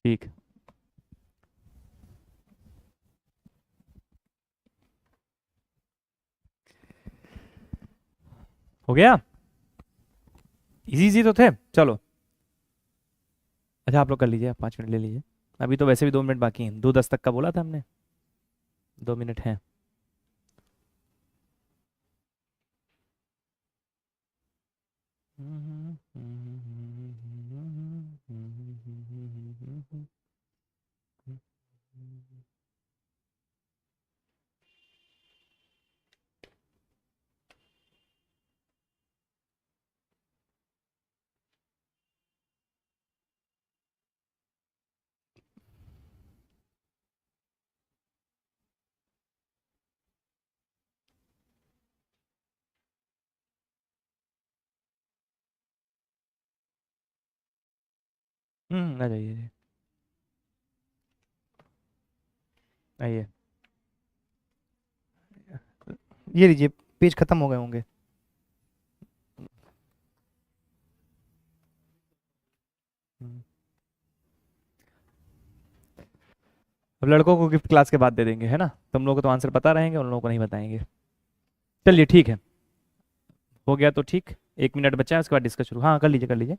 ठीक। हो गया। इजी इजी तो थे, चलो। अच्छा आप लोग कर लीजिए, आप 5 मिनट ले लीजिए। अभी तो वैसे भी 2 मिनट बाकी हैं, 2:10 तक का बोला था हमने। 2 मिनट हैं। आ जाइए। आइए। ये लीजिए, पेज खत्म हो गए होंगे। हम्म। अब लड़कों को गिफ्ट क्लास के बाद दे देंगे, है ना? तुम लोगों को तो आंसर पता रहेंगे, उन लोगों को नहीं बताएंगे। चलिए ठीक है। हो गया तो ठीक। 1 मिनट बचा है, उसके बाद डिस्कस शुरू। हाँ कर लीजिए, कर लीजिए।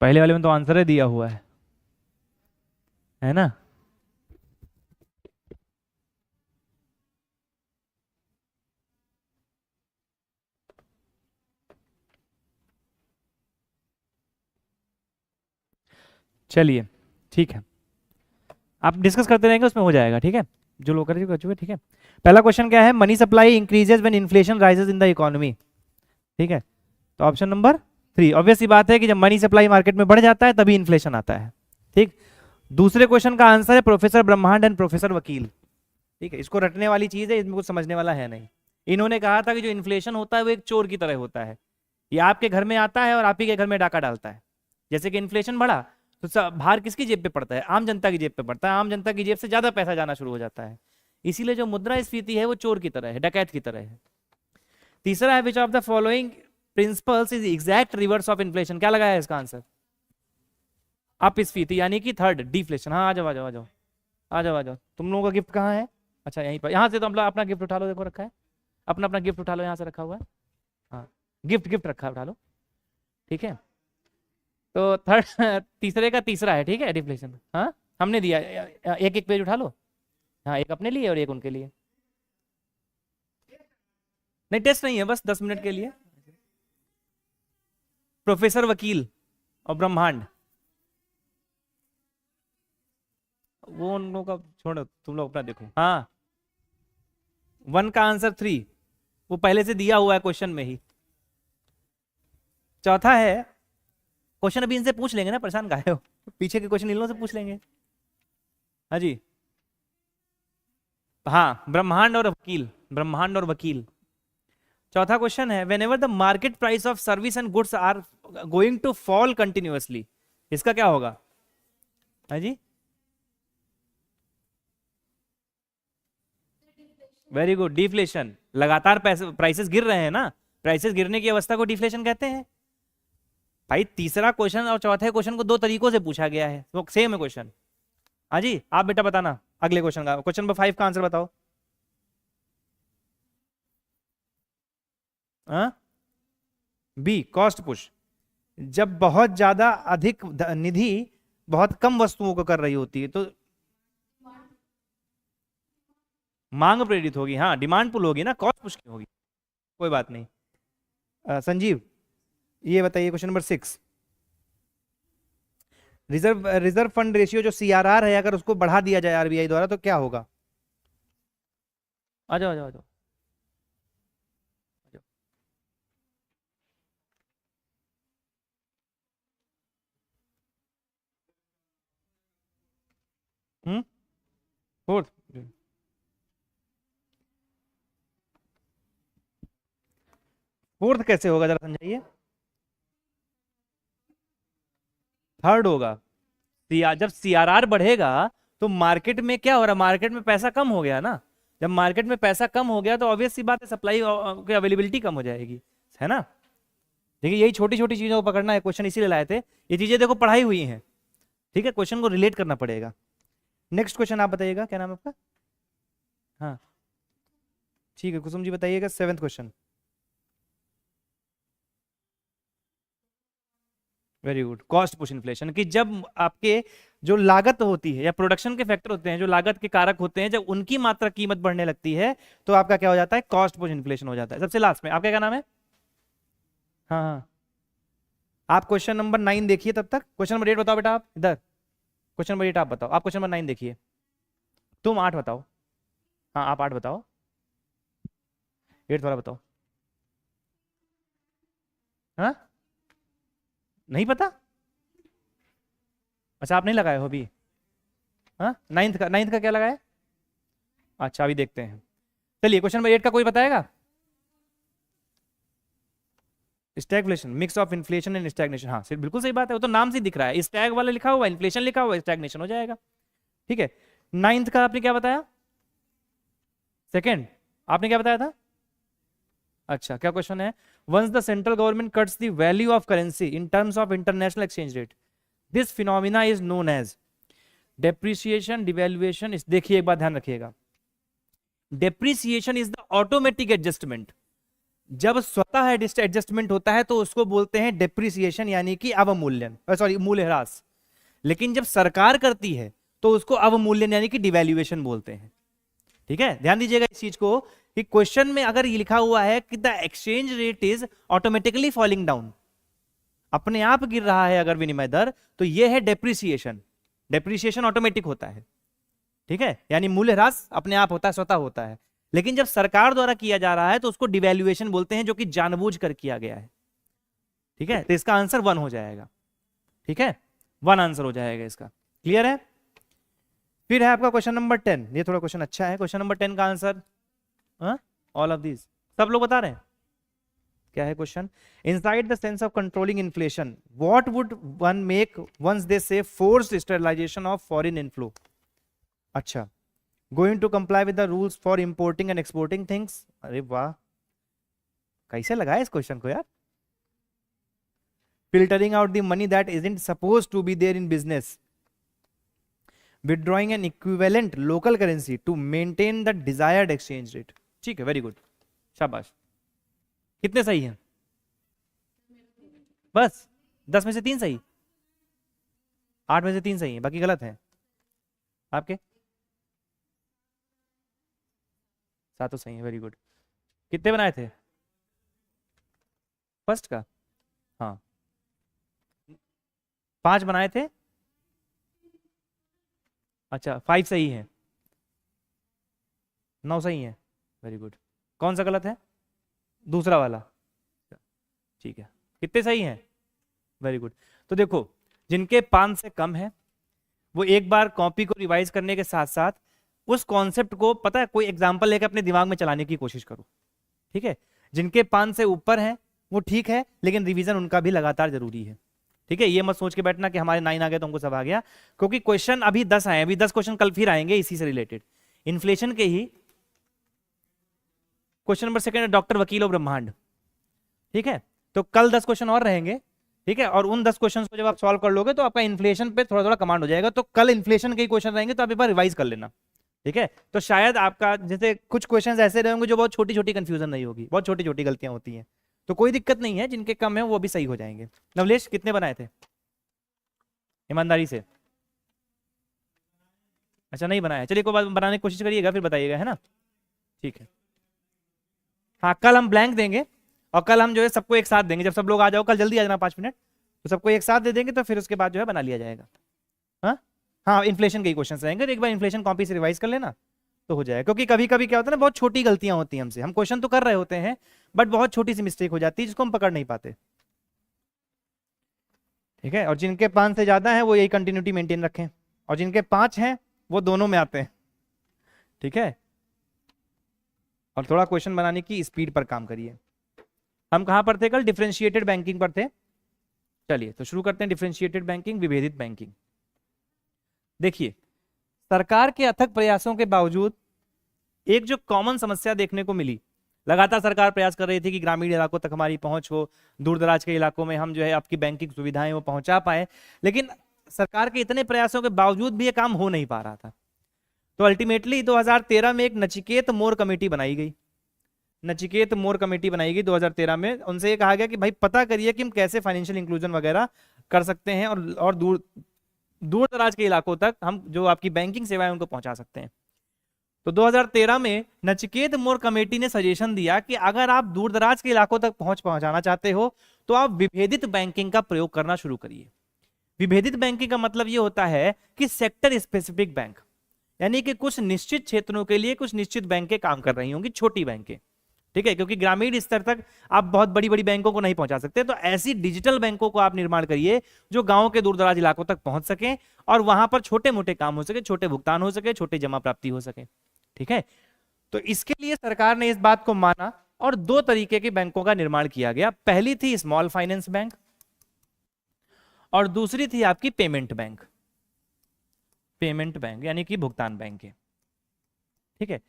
पहले वाले में तो आंसर ही दिया हुआ है ना? चलिए ठीक है, आप डिस्कस करते रहेंगे, उसमें हो जाएगा, ठीक है। जो लोग कर चुके, ठीक है। पहला क्वेश्चन क्या है? Money supply increases when inflation rises in the economy. ठीक है। तो ऑप्शन नंबर 3, ऑब्वियस सी बात है कि जब मनी सप्लाई मार्केट में बढ़ जाता है तभी इन्फ्लेशन आता है। ठीक। दूसरे क्वेश्चन का आंसर है प्रोफेसर ब्रह्मांड एंड प्रोफेसर वकील। ठीक है, इसको रटने वाली चीज है, इसमें कुछ समझने वाला है नहीं। इन्होंने कहा था कि जो इन्फ्लेशन होता है वो एक चोर की तरह होता है। ये आपके घर में आता है और आप ही के घर में डाका डालता है। जैसे कि इन्फ्लेशन बढ़ा तो भार किसकी जेब पे पड़ता है? आम जनता की जेब पे पड़ता है। आम जनता की जेब से ज्यादा पैसा जाना शुरू हो जाता है। इसीलिए जो मुद्रास्फीति है वो चोर की तरह है, डकैत की तरह है। तीसरा है which of the following principles is exact reverse of inflation. क्या लगाया है इसका आंसर? अपस्फीति, यानी कि थर्ड डिफ्लेशन। हाँ आ जाओ आ जाओ आ जाओ। आ जाओ आ जाओ। तुम लोगों का गिफ्ट कहाँ है? अच्छा यहीं पर, यहाँ से तो हम लोग अपना गिफ्ट उठा लो, देखो रखा है। अपना अपना गिफ्ट उठा लो, यहाँ से रखा हुआ है। हाँ, गिफ्ट गिफ्ट रखा है, उठा लो। ठीक है। तो थर्ड तीसरे का तीसरा है, ठीक है, डिफ्लेशन। हाँ हमने दिया, एक एक पेज उठा लो। हाँ एक अपने लिए और एक उनके लिए। नहीं टेस्ट नहीं है, बस 10 मिनट के लिए। प्रोफेसर वकील और ब्रह्मांड, वो उन लोगों का छोड़ो, तुम लोग अपना देखो। हाँ 1 का आंसर 3, वो पहले से दिया हुआ है क्वेश्चन में ही। चौथा है, क्वेश्चन अभी इनसे पूछ लेंगे ना, परेशान काहे हो? पीछे के क्वेश्चन इन लोगों से पूछ लेंगे। हाँ जी। हाँ ब्रह्मांड और वकील, ब्रह्मांड और वकील। चौथा क्वेश्चन है whenever the market price of service and goods are going to fall continuously, इसका क्या होगा? हाँ जी, वेरी गुड, डिफ्लेशन। लगातार पैसे प्राइसेस गिर रहे हैं ना, प्राइसेस गिरने की अवस्था को डिफ्लेशन कहते हैं। भाई तीसरा क्वेश्चन और चौथे क्वेश्चन को दो तरीकों से पूछा गया है, तो सेम है क्वेश्चन। हाँ जी, आप बेटा बताना अगले क्वेश्चन का, क्वेश्चन नंबर 5 का आंसर बताओ। हाँ बी, कॉस्ट पुश। जब बहुत ज्यादा अधिक निधि बहुत कम वस्तुओं को कर रही होती है तो मांग प्रेरित होगी। हाँ डिमांड पुल होगी ना, कॉस्ट पुश क्यों होगी? कोई बात नहीं। संजीव, ये बताइए question number 6। Reserve reserve fund ratio जो सीआरआर है, अगर उसको बढ़ा दिया जाए आरबीआई द्वारा तो क्या होगा? आ जाओ आ जाओ आ जाओ आ जाओ। फोर्थ, फोर्थ कैसे होगा जरा समझाइए। थर्ड होगा। जब सीआरआर बढ़ेगा तो मार्केट में क्या हो रहा है, मार्केट में पैसा कम हो गया ना। जब मार्केट में पैसा कम हो गया तो ऑब्वियस सी बात है सप्लाई की अवेलेबिलिटी कम हो जाएगी, है ना। देखिए यही छोटी छोटी चीजों को पकड़ना है, क्वेश्चन इसीलिए लाए थे। ये चीजें देखो पढ़ाई हुई हैं, ठीक है, क्वेश्चन को रिलेट करना पड़ेगा। नेक्स्ट क्वेश्चन आप बताइएगा, क्या नाम है आपका? हाँ ठीक है, कुसुम जी बताइएगा 7th question. Very good. Cost push inflation, कि जब आपके जो लागत होती है या प्रोडक्शन के फैक्टर होते हैं, जो लागत के कारक होते हैं, जब उनकी मात्रा कीमत बढ़ने लगती है तो आपका क्या हो जाता है, कॉस्ट पुश इन्फ्लेशन हो जाता है। सबसे लास्ट में आपका क्या नाम है? हाँ हाँ, आप क्वेश्चन नंबर 9 देखिए, तब तक क्वेश्चन नंबर 8 बताओ बेटा, आप इधर क्वेश्चन नंबर 8 आप बताओ, आप क्वेश्चन नंबर 9 देखिए। तुम 8 बताओ। हाँ आप 8 बताओ, 8 वाला बताओ। हाँ नहीं पता? अच्छा आप नहीं लगाए हो अभी? हाँ 9th का क्या लगाए? अच्छा अभी देखते हैं। चलिए क्वेश्चन नंबर 8 का कोई बताएगा? Stagflation, mix of inflation and stagnation. हाँ सिर्फ बिल्कुल सही बात है, वो तो नाम से दिख रहा है, स्टैग वाला लिखा हुआ, इन्फ्लेशन लिखा हुआ, स्टैग्नेशन हो जाएगा। ठीक है, 9th का आपने क्या बताया? सेकेंड, आपने क्या बताया था? अच्छा क्या क्वेश्चन है? Once the central government cuts the value of currency in terms of international exchange rate, this phenomena is known as depreciation, devaluation. इस देखिए एक बात ध्यान रखिएगा, depreciation is the automatic adjustment. जब स्वतः एडजस्टमेंट होता है तो उसको बोलते हैं डेप्रिसिएशन, यानी कि अवमूल्यन, सॉरी मूल्यह्रास। लेकिन जब सरकार करती है तो उसको अवमूल्यन यानी कि डिवैल्यूएशन बोलते हैं। ठीक है, ध्यान दीजिएगा इस चीज को कि क्वेश्चन में अगर ये लिखा हुआ है कि the exchange rate is automatically falling down, अपने आप गिर रहा है अगर विनिमय दर, तो ये है डेप्रिसिएशन। डेप्रिसिएशन ऑटोमेटिक होता है, ठीक है, यानी मूल्यह्रास अपने आप होता है, स्वतः होता है। लेकिन जब सरकार द्वारा किया जा रहा है तो उसको डिवैल्यूएशन बोलते हैं, जो कि जानबूझ कर किया गया है। ठीक है, तो इसका आंसर 1 हो जाएगा। ठीक है, 1 आंसर हो जाएगा इसका। क्लियर है? फिर है आपका क्वेश्चन नंबर 10। ये थोड़ा क्वेश्चन अच्छा है। क्वेश्चन नंबर 10 का आंसर ऑल ऑफ दिस, सब लोग बता रहे हैं क्या है question? Inside the sense of controlling inflation what would one make once they say forced sterilisation of foreign inflow. अच्छा, going to comply with the rules for importing and exporting things. अरे वाह, कैसे लगाया इस क्वेश्चन को यार। Filtering out the money that isn't suppose to be there in business, withdrawing an equivalent local currency to maintain the desired exchange rate। ठीक है, very good, शाबाश। कितने सही हैं? बस 10 में से 3 सही, 8 में से 3 सही हैं, बाकी गलत हैं आपके। 7 सही है, वेरी गुड। कितने बनाए थे फर्स्ट का? हाँ 5 बनाए थे। अच्छा 5 सही है, 9 सही है, वेरी गुड। कौन सा गलत है? दूसरा वाला। ठीक है, कितने सही हैं? Very good. तो देखो, जिनके 5 से कम है वो एक बार कॉपी को रिवाइज करने के साथ साथ उस कॉन्सेप्ट को, पता है, कोई एग्जांपल लेकर अपने दिमाग में चलाने की कोशिश करो। ठीक है, जिनके 5 से ऊपर है वो ठीक है, लेकिन रिवीजन उनका भी लगातार जरूरी है। ठीक है, ये मत सोच के बैठना कि हमारे 9 आ गए तो हमको सब आ गया, क्योंकि क्वेश्चन अभी 10 आए, अभी 10 क्वेश्चन कल फिर आएंगे इसी से रिलेटेड, इन्फ्लेशन के ही। क्वेश्चन नंबर 2 डॉक्टर, वकील और ब्रह्मांड। ठीक है, तो कल 10 क्वेश्चन और रहेंगे। ठीक है, और उन 10 क्वेश्चन को जब आप सॉल्व कर लोगे तो आपका इन्फ्लेशन पे थोड़ा थोड़ा कमांड हो जाएगा। तो कल इन्फ्लेशन के ही क्वेश्चन रहेंगे, तो आप एक बार रिवाइज कर लेना। ठीक है, तो शायद आपका जैसे कुछ क्वेश्चन ऐसे रहेंगे जो बहुत छोटी छोटी कंफ्यूजन नहीं होगी, बहुत छोटी छोटी गलतियां होती हैं, तो कोई दिक्कत नहीं है, जिनके कम है वो भी सही हो जाएंगे। नवलेश कितने बनाए थे ईमानदारी से? अच्छा नहीं बनाया, चलिए कोई बात, बनाने की कोशिश करिएगा फिर बताइएगा, है ना। ठीक है, हाँ कल हम ब्लैंक देंगे, और कल हम जो है सबको एक साथ देंगे। जब सब लोग आ जाओ, कल जल्दी आ जाना 5 मिनट, तो सबको एक साथ दे देंगे, तो फिर उसके बाद जो है बना लिया जाएगा। हाँ हाँ, इन्फ्लेशन के ही क्वेश्चन रहेंगे, तो एक बार इन्फ्लेशन कॉपी से रिवाइज कर लेना तो हो जाएगा। क्योंकि कभी कभी क्या होता है ना, बहुत छोटी गलतियां होती हैं हमसे, हम क्वेश्चन तो कर रहे होते हैं बट बहुत छोटी सी मिस्टेक हो जाती है जिसको हम पकड़ नहीं पाते। ठीक है, और जिनके 5 से ज्यादा है वो यही कंटिन्यूटी मेंटेन रखें, और जिनके 5 हैं वो दोनों में आते हैं। ठीक है, और थोड़ा क्वेश्चन बनाने की स्पीड पर काम करिए। हम कहां पर थे कल? डिफरेंशिएटेड बैंकिंग पर थे। चलिए तो शुरू करते हैं डिफरेंशिएटेड बैंकिंग, विभेदित बैंकिंग। देखिए, सरकार के अथक प्रयासों के बावजूद एक जो कॉमन समस्या देखने को मिली, लगातार सरकार प्रयास कर रही थी कि ग्रामीण इलाकों तक हमारी पहुंच हो, दूर दराज के इलाकों में हम जो है आपकी बैंकिंग सुविधाएं वो पहुंचा पाए, लेकिन सरकार के इतने प्रयासों के बावजूद भी ये काम हो नहीं पा रहा था। तो अल्टीमेटली 2013 में एक नचिकेत मोर कमेटी बनाई गई। नचिकेत मोर कमेटी बनाई गई 2013 में। उनसे ये कहा गया कि भाई पता करिए कि हम कैसे फाइनेंशियल इंक्लूजन वगैरह कर सकते हैं और दूर दूर दराज के इलाकों तक हम जो आपकी बैंकिंग सेवाएं उनको पहुंचा सकते हैं। तो 2013 में नचिकेत मोर कमेटी ने सजेशन दिया कि अगर आप दूर दराज के इलाकों तक पहुंचाना चाहते हो तो आप विभेदित बैंकिंग का प्रयोग करना शुरू करिए। विभेदित बैंकिंग का मतलब ये होता है कि सेक्टर स्पेसिफिक बैंक, यानी कि कुछ निश्चित क्षेत्रों के लिए कुछ निश्चित बैंकें काम कर रही होंगी, छोटी बैंकें, ठीक है, क्योंकि ग्रामीण स्तर तक आप बहुत बड़ी बड़ी बैंकों को नहीं पहुंचा सकते। तो ऐसी डिजिटल बैंकों को आप निर्माण करिए जो गांव के दूर दराज इलाकों तक पहुंच सके और वहां पर छोटे मोटे काम हो सके, छोटे भुगतान हो सके, छोटे जमा प्राप्ति हो सके, ठीक है। तो इसके लिए सरकार ने इस बात को माना और दो तरीके के बैंकों का निर्माण किया गया। पहली थी स्मॉल फाइनेंस बैंक और दूसरी थी आपकी पेमेंट बैंक। पेमेंट बैंक यानी कि भुगतान बैंक है, ठीक है।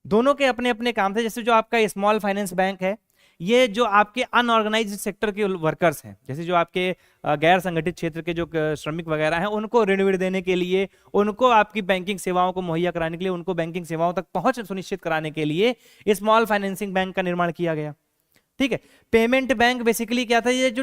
दोनों के अपने अपने काम थे। जैसे जो आपका स्मॉल फाइनेंस बैंक है, ये जो आपके अनऑर्गेनाइज्ड सेक्टर के वर्कर्स हैं, जैसे जो आपके गैर संगठित क्षेत्र के जो श्रमिक वगैरह हैं, उनको ऋण देने के लिए, उनको आपकी बैंकिंग सेवाओं को मुहैया कराने के लिए, उनको बैंकिंग सेवाओं तक पहुंच सुनिश्चित कराने के लिए स्मॉल फाइनेंसिंग बैंक का निर्माण किया गया, ठीक है। पेमेंट बैंक बेसिकली क्या था, ये जो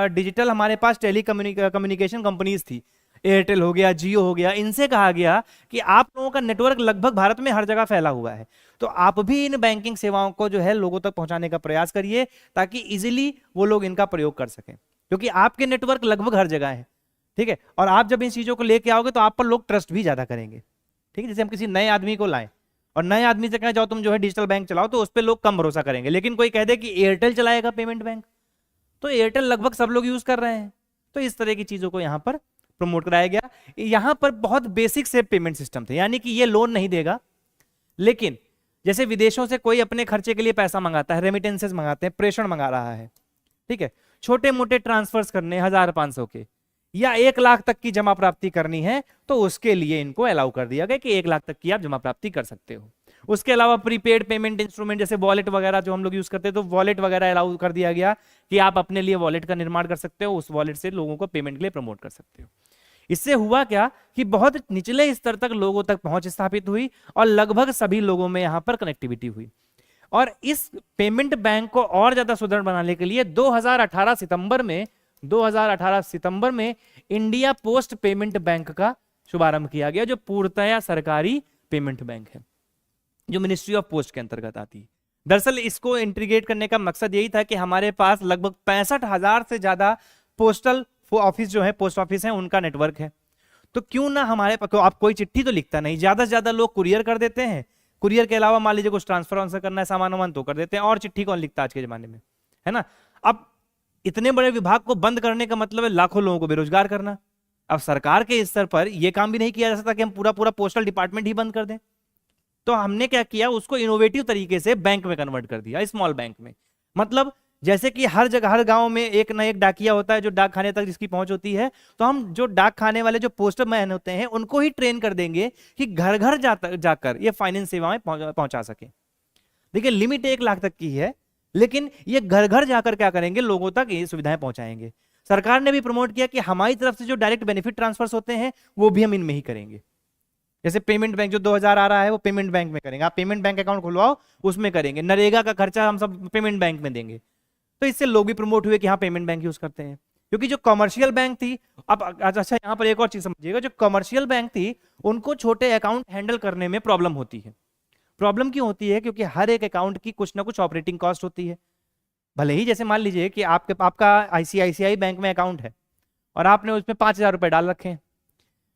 डिजिटल हमारे पास टेली कम्युनिकेशन कंपनीज थी, एयरटेल हो गया, जियो हो गया, इनसे कहा गया कि आप लोगों का नेटवर्क लगभग भारत में हर जगह फैला हुआ है, तो आप भी इन बैंकिंग सेवाओं को जो है लोगों तक पहुंचाने का प्रयास करिए ताकि इजीली वो लोग इनका प्रयोग कर सकें, क्योंकि आपके नेटवर्क लगभग हर जगह है, ठीक है। और आप जब इन चीजों को लेके आओगे तो आप पर लोग ट्रस्ट भी ज्यादा करेंगे, ठीक है। जैसे हम किसी नए आदमी को लाएं और नए आदमी से कहें जाओ तुम जो है डिजिटल बैंक चलाओ, तो उस पर लोग कम भरोसा करेंगे। लेकिन कोई कह दे कि एयरटेल चलाएगा पेमेंट बैंक, तो एयरटेल लगभग सब लोग यूज कर रहे हैं। तो इस तरह की चीजों को यहां पर प्रमोट कराया गया। यहां पर बहुत बेसिक से पेमेंट सिस्टम थे, यानी कि ये लोन नहीं देगा, लेकिन जैसे विदेशों से कोई अपने खर्चे के लिए पैसा मंगाता है, रेमिटेंसेस मंगाते हैं, प्रेषण मंगा रहा है, ठीक है, छोटे मोटे ट्रांसफर्स करने 1500 के या 1 लाख तक की जमा प्राप्ति करनी है, तो उसके लिए इनको अलाउ कर दिया गया कि 1 लाख तक की आप जमा प्राप्ति कर सकते हो। उसके अलावा प्रीपेड पेमेंट इंस्ट्रूमेंट जैसे वॉलेट वगैरह जो हम लोग यूज करते हैं, तो वॉलेट वगैरह अलाउ कर दिया गया कि आप अपने लिए वॉलेट का निर्माण कर सकते हो, उस वॉलेट से लोगों को पेमेंट के लिए प्रमोट कर सकते हो। इससे हुआ क्या कि बहुत निचले स्तर तक लोगों तक पहुंच स्थापित हुई और लगभग सभी लोगों में यहां पर कनेक्टिविटी हुई। और इस पेमेंट बैंक को और ज्यादा सुदृढ़ बनाने के लिए 2018 सितंबर में इंडिया पोस्ट पेमेंट बैंक का शुभारंभ किया गया, जो पूर्णतया सरकारी पेमेंट बैंक है, जो मिनिस्ट्री ऑफ पोस्ट के अंतर्गत आती है। दरअसल इसको इंटीग्रेट करने का मकसद यही था कि हमारे पास लगभग 65,000 से ज्यादा पोस्टल ऑफिस जो है, पोस्ट ऑफिस है, उनका नेटवर्क है। तो क्यों ना हमारे पास, आप कोई चिट्ठी तो लिखता नहीं, ज्यादा से ज्यादा लोग कुरियर कर देते हैं, कुरियर के अलावा मान लीजिए कुछ ट्रांसफर वांसफर करना है, सामान वामान तो कर देते हैं, और चिट्ठी कौन लिखता है आज के जमाने में, है ना। अब इतने बड़े विभाग को बंद करने का मतलब है लाखों लोगों को बेरोजगार करना। अब सरकार के स्तर पर यह काम भी नहीं किया जा सकता कि हम पूरा पूरा पोस्टल डिपार्टमेंट ही बंद कर दें। तो हमने क्या किया, उसको इनोवेटिव तरीके से बैंक में कन्वर्ट कर दिया, स्मॉल बैंक में। मतलब जैसे कि हर जगह हर गांव में एक ना एक डाकिया होता है जो डाक खाने तक जिसकी पहुंच होती है, तो हम जो डाक खाने वाले जो पोस्टमैन होते हैं उनको ही ट्रेन कर देंगे कि घर घर जाकर ये फाइनेंस सेवाएं पहुंचा सके। देखिए लिमिट 1 लाख तक की है, लेकिन ये घर घर जाकर क्या करेंगे, लोगों तक ये सुविधाएं पहुंचाएंगे। सरकार ने भी प्रमोट किया कि हमारी तरफ से जो डायरेक्ट बेनिफिट ट्रांसफर्स होते हैं वो भी हम इनमें ही करेंगे। जैसे पेमेंट बैंक जो 2000 आ रहा है वो पेमेंट बैंक में करेंगे, आप पेमेंट बैंक अकाउंट खुलवाओ उसमें करेंगे, नरेगा का खर्चा हम सब पेमेंट बैंक में देंगे। तो इससे लोग भी प्रमोट हुए कि हाँ पेमेंट बैंक यूज करते हैं। क्योंकि जो कमर्शियल बैंक थी, अब अच्छा यहाँ पर एक और चीज समझिएगा, जो कमर्शियल बैंक थी उनको छोटे अकाउंट हैंडल करने में प्रॉब्लम होती है। प्रॉब्लम क्यों होती है, क्योंकि हर एक अकाउंट की कुछ ना कुछ ऑपरेटिंग कॉस्ट होती है। भले ही जैसे मान लीजिए कि आपका ICICI बैंक में अकाउंट है और आपने उसमें 5,000 रुपए डाल रखे हैं,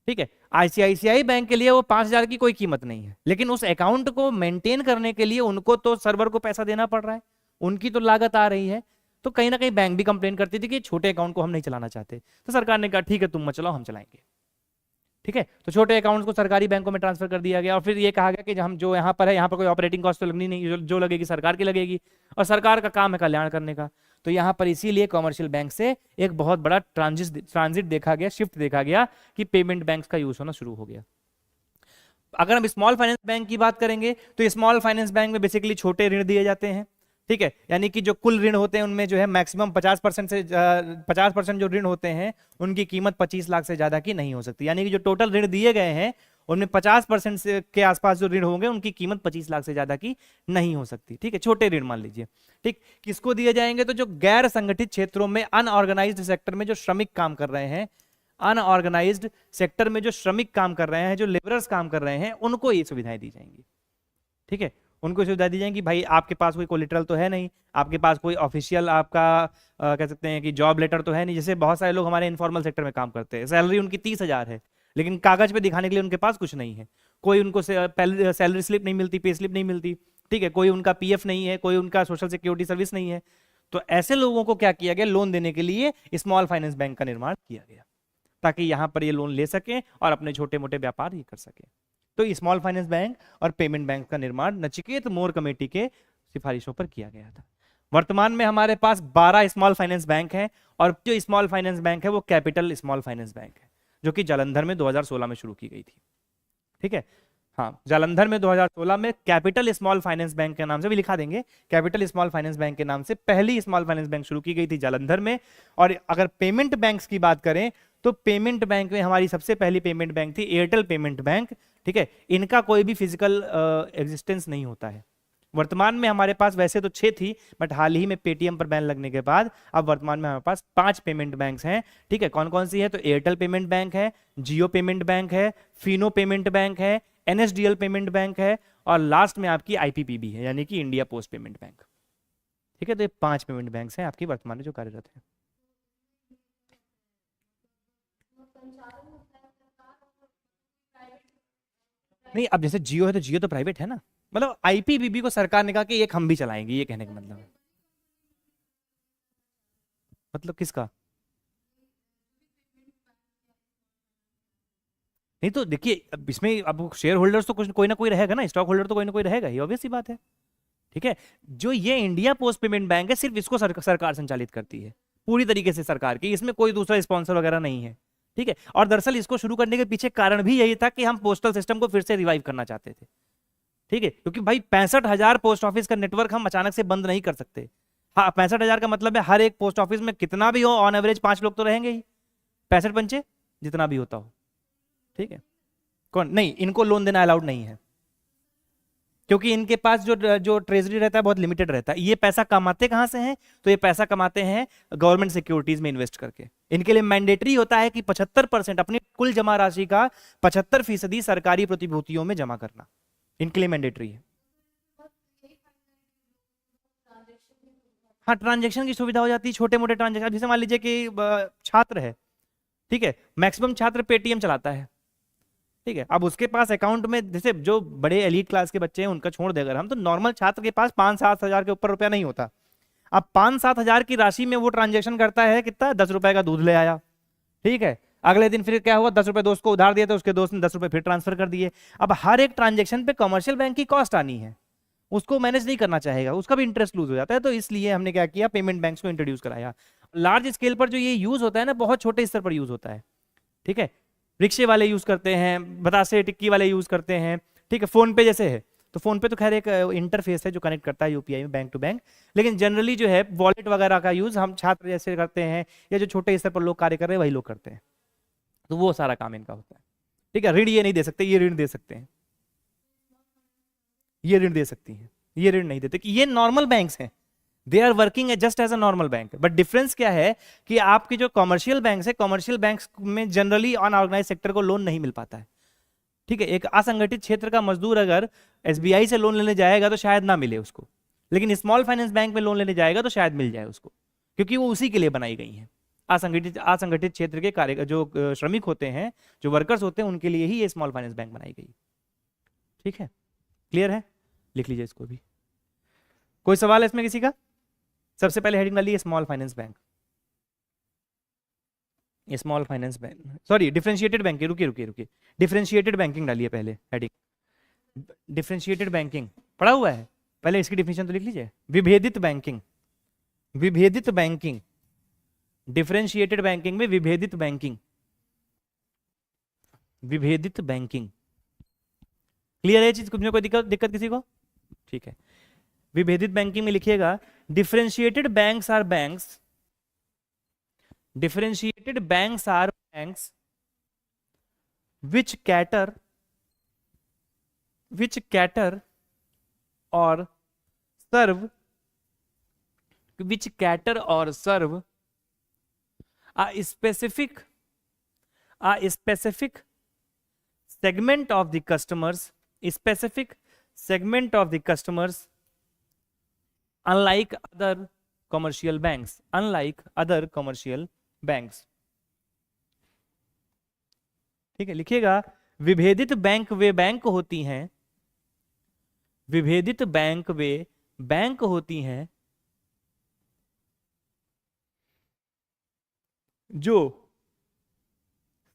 ठीक है। ICICI बैंक के लिए वो 5,000 की कोई कीमत नहीं है, लेकिन उस अकाउंट को मेंटेन करने के लिए उनको तो सर्वर को पैसा देना पड़ रहा है, उनकी तो लागत आ रही है। तो कहीं ना कहीं बैंक भी कंप्लेन करती थी कि छोटे अकाउंट को हम नहीं चलाना चाहते। तो सरकार ने कहा ठीक है तुम मत चलाओ, हम चलाएंगे, ठीक है। तो छोटे अकाउंट्स को सरकारी बैंकों में ट्रांसफर कर दिया गया और फिर ये कहा गया कि हम जो यहाँ पर है, यहाँ पर कोई ऑपरेटिंग कॉस्ट तो लगनी नहीं, जो लगेगी सरकार की लगेगी, और सरकार का काम है कल्याण करने का। तो यहाँ पर इसीलिए कॉमर्शियल बैंक से एक बहुत बड़ा ट्रांजिट देखा गया, शिफ्ट देखा गया कि पेमेंट बैंक का यूज होना शुरू हो गया। अगर हम स्मॉल फाइनेंस बैंक की बात करेंगे तो स्मॉल फाइनेंस बैंक में बेसिकली छोटे ऋण दिए जाते हैं, ठीक है, यानी कि जो कुल ऋण होते हैं उनमें जो है मैक्सिमम 50% से 50% जो ऋण होते हैं उनकी कीमत 25 लाख से ज्यादा की नहीं हो सकती, यानी कि जो टोटल ऋण दिए गए हैं उनमें 50% से के आसपास जो ऋण होंगे उनकी कीमत 25 लाख से ज्यादा की नहीं हो सकती, ठीक है, छोटे ऋण मान लीजिए। ठीक, किसको दिए जाएंगे? तो जो गैर संगठित क्षेत्रों में अनऑर्गेनाइज्ड सेक्टर में जो श्रमिक काम कर रहे हैं, अनऑर्गेनाइज्ड सेक्टर में जो श्रमिक काम कर रहे हैं, जो लेबरर्स काम कर रहे हैं, उनको ये सुविधाएं दी जाएंगी, ठीक है, उनको सुविधा दी जाएगी। भाई आपके पास कोई कोलेटरल तो है नहीं, आपके पास कोई ऑफिशियल आपका कह सकते हैं कि जॉब लेटर तो है नहीं, जैसे बहुत सारे लोग हमारे इनफॉर्मल सेक्टर में काम करते हैं, सैलरी उनकी 30,000 है लेकिन कागज पे दिखाने के लिए उनके पास कुछ नहीं है, कोई उनको सैलरी स्लिप नहीं मिलती, पे स्लिप नहीं मिलती, ठीक है, कोई उनका पीएफ नहीं है, कोई उनका सोशल सिक्योरिटी सर्विस नहीं है। तो ऐसे लोगों को क्या किया गया? लोन देने के लिए स्मॉल फाइनेंस बैंक का निर्माण किया गया ताकि यहां पर ये लोन ले सकें और अपने छोटे मोटे व्यापार ये कर सके। तो स्मॉल फाइनेंस बैंक और पेमेंट बैंक का निर्माण नचिकेत मोर कमेटी के सिफारिशों पर किया गया था। वर्तमान में हमारे पास 12 स्मॉल फाइनेंस बैंक हैं और जो स्मॉल फाइनेंस बैंक है वो कैपिटल स्मॉल फाइनेंस बैंक है जो कि जालंधर में 2016 में शुरू की गई थी, ठीक है, हाँ, जालंधर में 2016 में कैपिटल स्मॉल फाइनेंस बैंक के नाम से भी लिखा देंगे, कैपिटल स्मॉल फाइनेंस बैंक के नाम से पहली स्मॉल फाइनेंस बैंक शुरू की गई थी जालंधर में। और अगर पेमेंट बैंक्स की बात करें तो पेमेंट बैंक में हमारी सबसे पहली पेमेंट बैंक थी एयरटेल पेमेंट बैंक, ठीक है, इनका कोई भी फिजिकल एग्जिस्टेंस नहीं होता है। वर्तमान में हमारे पास वैसे तो 6 थी बट हाल ही में पेटीएम पर बैन लगने के बाद अब वर्तमान में हमारे पास 5 पेमेंट बैंक्स हैं, ठीक है, कौन कौन सी है? तो एयरटेल पेमेंट बैंक है, जियो पेमेंट बैंक है, फिनो पेमेंट बैंक है, एनएसडीएल पेमेंट बैंक है और लास्ट में आपकी आईपीपीबी है यानी कि इंडिया पोस्ट पेमेंट बैंक, ठीक है। तो ये 5 पेमेंट बैंक्स हैं आपकी वर्तमान में जो कार्यरत है। नहीं, अब जैसे जियो है तो जियो तो प्राइवेट है ना, मतलब आईपीबीबी को सरकार ने कहा कि एक हम भी चलाएंगे, ये कहने का मतलब है। मतलब किसका? नहीं तो देखिए अब इसमें अब शेयर होल्डर्स तो कुछ कोई ना कोई रहेगा ना, स्टॉक होल्डर तो कोई ना कोई रहेगा, ये ऑब्वियस सी बात है, ठीक है। जो ये इंडिया पोस्ट पेमेंट बैंक है सिर्फ इसको सरकार संचालित करती है पूरी तरीके से, सरकार की, इसमें कोई दूसरा स्पॉन्सर वगैरह नहीं है, ठीक है। और दरअसल इसको शुरू करने के पीछे कारण भी यही था कि हम पोस्टल सिस्टम को फिर से रिवाइव करना चाहते थे, ठीक है, क्योंकि भाई 65,000 पोस्ट ऑफिस का नेटवर्क हम अचानक से बंद नहीं कर सकते। हाँ, 65,000 का मतलब है हर एक पोस्ट ऑफिस में कितना भी हो ऑन एवरेज 5 लोग तो रहेंगे ही, 65 पंचे जितना भी होता हो, ठीक है। कौन नहीं, इनको लोन देना अलाउड नहीं है क्योंकि इनके पास जो ट्रेजरी रहता है बहुत लिमिटेड रहता है। ये पैसा कमाते कहां से हैं? तो ये पैसा कमाते हैं गवर्नमेंट सिक्योरिटीज में इन्वेस्ट करके। इनके लिए मैंडेटरी होता है कि 75% अपनी कुल जमा राशि का 75% सरकारी प्रतिभूतियों में जमा करना इनके लिए मैंडेटरी है। हाँ, ट्रांजेक्शन की सुविधा हो जाती है, छोटे मोटे ट्रांजेक्शन, जैसे मान लीजिए कि छात्र है, ठीक है, मैक्सिमम छात्र पेटीएम चलाता है, ठीक है, अब उसके पास अकाउंट में, जैसे जो बड़े एलीट क्लास के बच्चे हैं उनका छोड़ दें अगर हम, तो नॉर्मल छात्र के पास 5-7 हजार के ऊपर रुपया नहीं होता। अब 5-7 हजार की राशि में वो ट्रांजेक्शन करता है कितना? 10 रुपए का दूध ले आया, ठीक है, अगले दिन फिर क्या हुआ, 10 रुपए दोस्त को उधार दिए तो उसके दोस्त ने 10 रुपए फिर ट्रांसफर कर दिए। अब हर एक ट्रांजेक्शन पे कमर्शियल बैंक की कॉस्ट आनी है, उसको मैनेज नहीं करना चाहेगा, उसका भी इंटरेस्ट लूज हो जाता है। तो इसलिए हमने क्या किया, पेमेंट बैंक्स को इंट्रोड्यूस कराया। लार्ज स्केल पर जो ये यूज होता है ना, बहुत छोटे स्तर पर यूज होता है, ठीक है, रिक्शे वाले यूज करते हैं, बतासे टिक्की वाले यूज करते हैं, ठीक है, फोन पे जैसे है, तो फोन पे तो खैर एक इंटरफेस है जो कनेक्ट करता है यूपीआई में बैंक टू बैंक, लेकिन जनरली जो है वॉलेट वगैरह का यूज हम छात्र जैसे करते हैं या जो छोटे स्तर पर लोग कार्य कर रहे हैं वही लोग करते हैं, तो वो सारा काम इनका होता है, ठीक है। ऋण ये नहीं दे सकते, ये ऋण दे सकते हैं, ये ऋण दे सकती हैं, ये ऋण नहीं देते, कि ये नॉर्मल बैंक्स हैं, they are working just as a normal bank. But difference क्या है कि आपकी जो कमर्शियल बैंक है, कमर्शियल बैंक में जनरली अनऑर्गेनाइज सेक्टर को लोन नहीं मिल पाता है, ठीक है। एक असंगठित क्षेत्र का मजदूर अगर एसबीआई से लोन लेने जाएगा तो शायद ना मिले उसको, लेकिन स्मॉल फाइनेंस बैंक में लोन लेने जाएगा तो शायद मिल जाए उसको, क्योंकि वो उसी के लिए बनाई गई है। असंगठित क्षेत्र के कार्य जो श्रमिक होते हैं, जो वर्कर्स होते हैं, उनके लिए ही ये स्मॉल फाइनेंस बैंक बनाई गई, ठीक है। क्लियर है? लिख लीजिए इसको भी। कोई सवाल है इसमें किसी का? सबसे पहले हेडिंग डालिए small finance bank, small finance bank, sorry differentiated banking, रुकिए डिफरेंशिएटेड बैंकिंग डालिए पहले हेडिंग। डिफरेंशिएटेड बैंकिंग पढ़ा हुआ है, पहले इसकी डिफिनेशन तो लिख लीजिए। विभेदित बैंकिंग, विभेदित बैंकिंग, डिफरेंशिएटेड बैंकिंग में विभेदित बैंकिंग, विभेदित बैंकिंग। क्लियर है चीज? कुछ में कोई दिक्कत दिक्कत किसी को? ठीक है। विभेदित बैंकिंग में लिखिएगा differentiated banks are banks, differentiated banks are banks which cater or serve, which cater or serve a specific segment of the customers, a specific segment of the customers, unlike other commercial banks, unlike other commercial banks। ठीक है, लिखिएगा विभेदित bank वे bank होती हैं, विभेदित bank वे bank होती हैं जो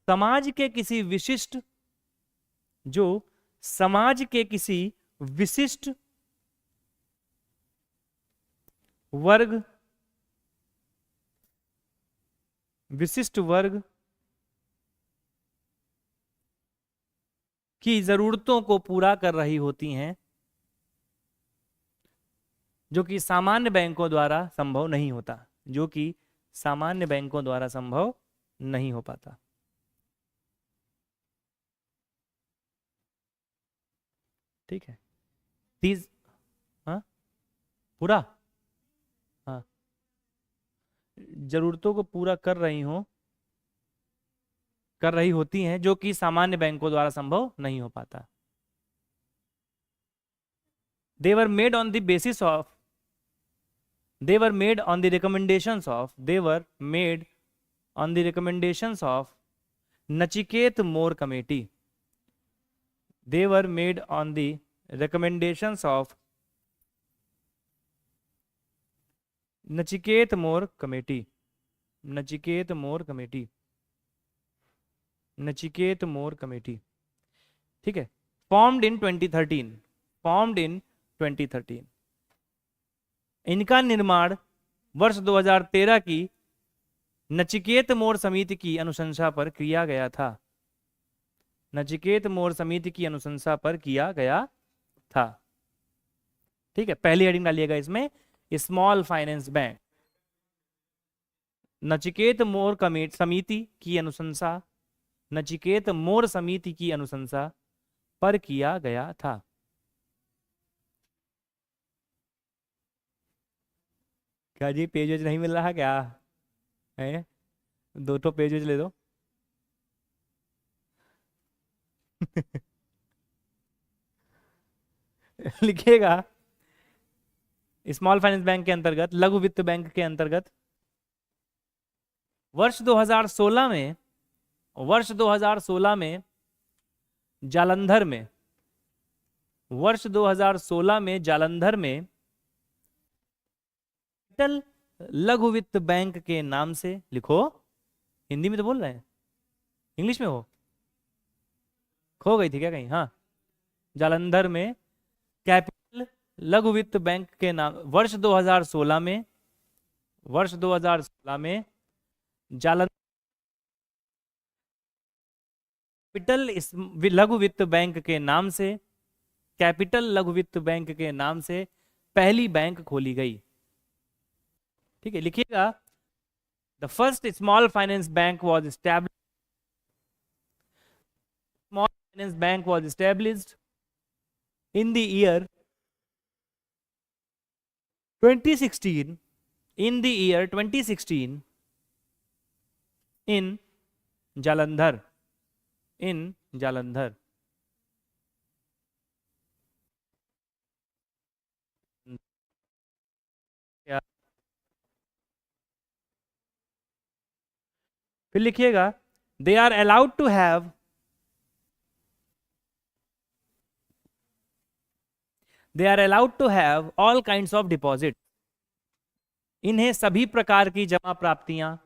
समाज के किसी विशिष्ट, जो समाज के किसी विशिष्ट वर्ग, विशिष्ट वर्ग की जरूरतों को पूरा कर रही होती हैं, जो कि सामान्य बैंकों द्वारा संभव नहीं होता, जो कि सामान्य बैंकों द्वारा संभव नहीं हो पाता। ठीक है, तीज, हाँ पूरा, हाँ जरूरतों को पूरा कर रही हो, कर रही होती हैं, जो कि सामान्य बैंकों द्वारा संभव नहीं हो पाता। They were made on the basis of, they were made on the recommendations of, they were made on the recommendations of Nachiket More Committee. They were made on the recommendations of Nachiket More Committee. Nachiket More Committee. Nachiket More committee. ठीक है, formed in 2013, formed in 2013। इनका निर्माण वर्ष 2013 की नचिकेत मोर समिति की अनुशंसा पर किया गया था, नचिकेत मोर समिति की अनुशंसा पर किया गया था। ठीक है, पहली हेडिंग डालिएगा इसमें, स्मॉल फाइनेंस बैंक, नचिकेत मोर समिति की अनुशंसा, नचिकेत मोर समिति की अनुशंसा पर किया गया था। क्या जी पेज वेज नहीं मिल रहा क्या है? 2 पेज वेज ले दो। लिखिएगा स्मॉल फाइनेंस बैंक के अंतर्गत, लघु वित्त बैंक के अंतर्गत वर्ष 2016 में, वर्ष 2016 में जालंधर में, वर्ष 2016 में जालंधर में लघु वित्त बैंक के नाम से, लिखो हिंदी में तो बोल रहे हैं, इंग्लिश में हो, खो गई थी क्या कहीं? हाँ, जालंधर में कैपिटल लघु वित्त बैंक के नाम, वर्ष 2016 में, वर्ष 2016 में जालंधर कैपिटल लघु वित्त बैंक के नाम से, कैपिटल लघु वित्त बैंक के नाम से पहली बैंक खोली गई। ठीक है, लिखिएगा the first small finance bank was established, small finance bank was established in the year 2016, in the year 2016 in Jalandhar, in Jalandhar। फिर लिखिएगा they are allowed to have, they are allowed to have all kinds of deposit, इन्हें सभी प्रकार की जमा प्राप्तियां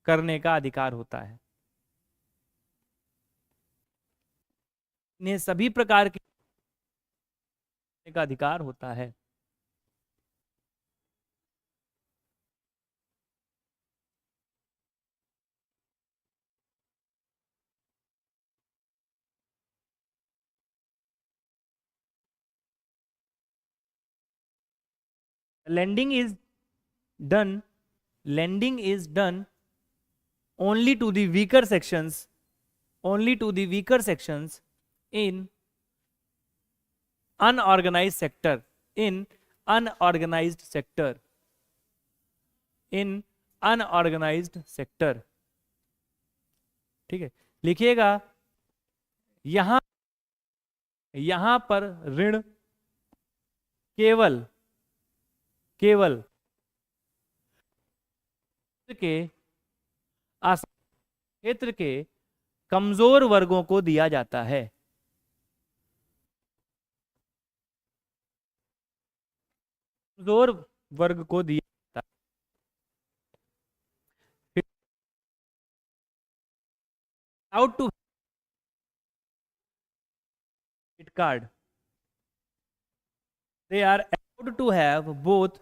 करने का अधिकार होता है, इन्हें सभी प्रकार की का अधिकार होता है। lending is done only to the weaker sections, in unorganized sector, in unorganized sector. ठीक है, लिखिएगा यहां पर ऋण केवल क्षेत्र के कमजोर वर्गों को दिया जाता है। कमजोर वर्ग को दिया जाता है। Out to card, they are allowed to have both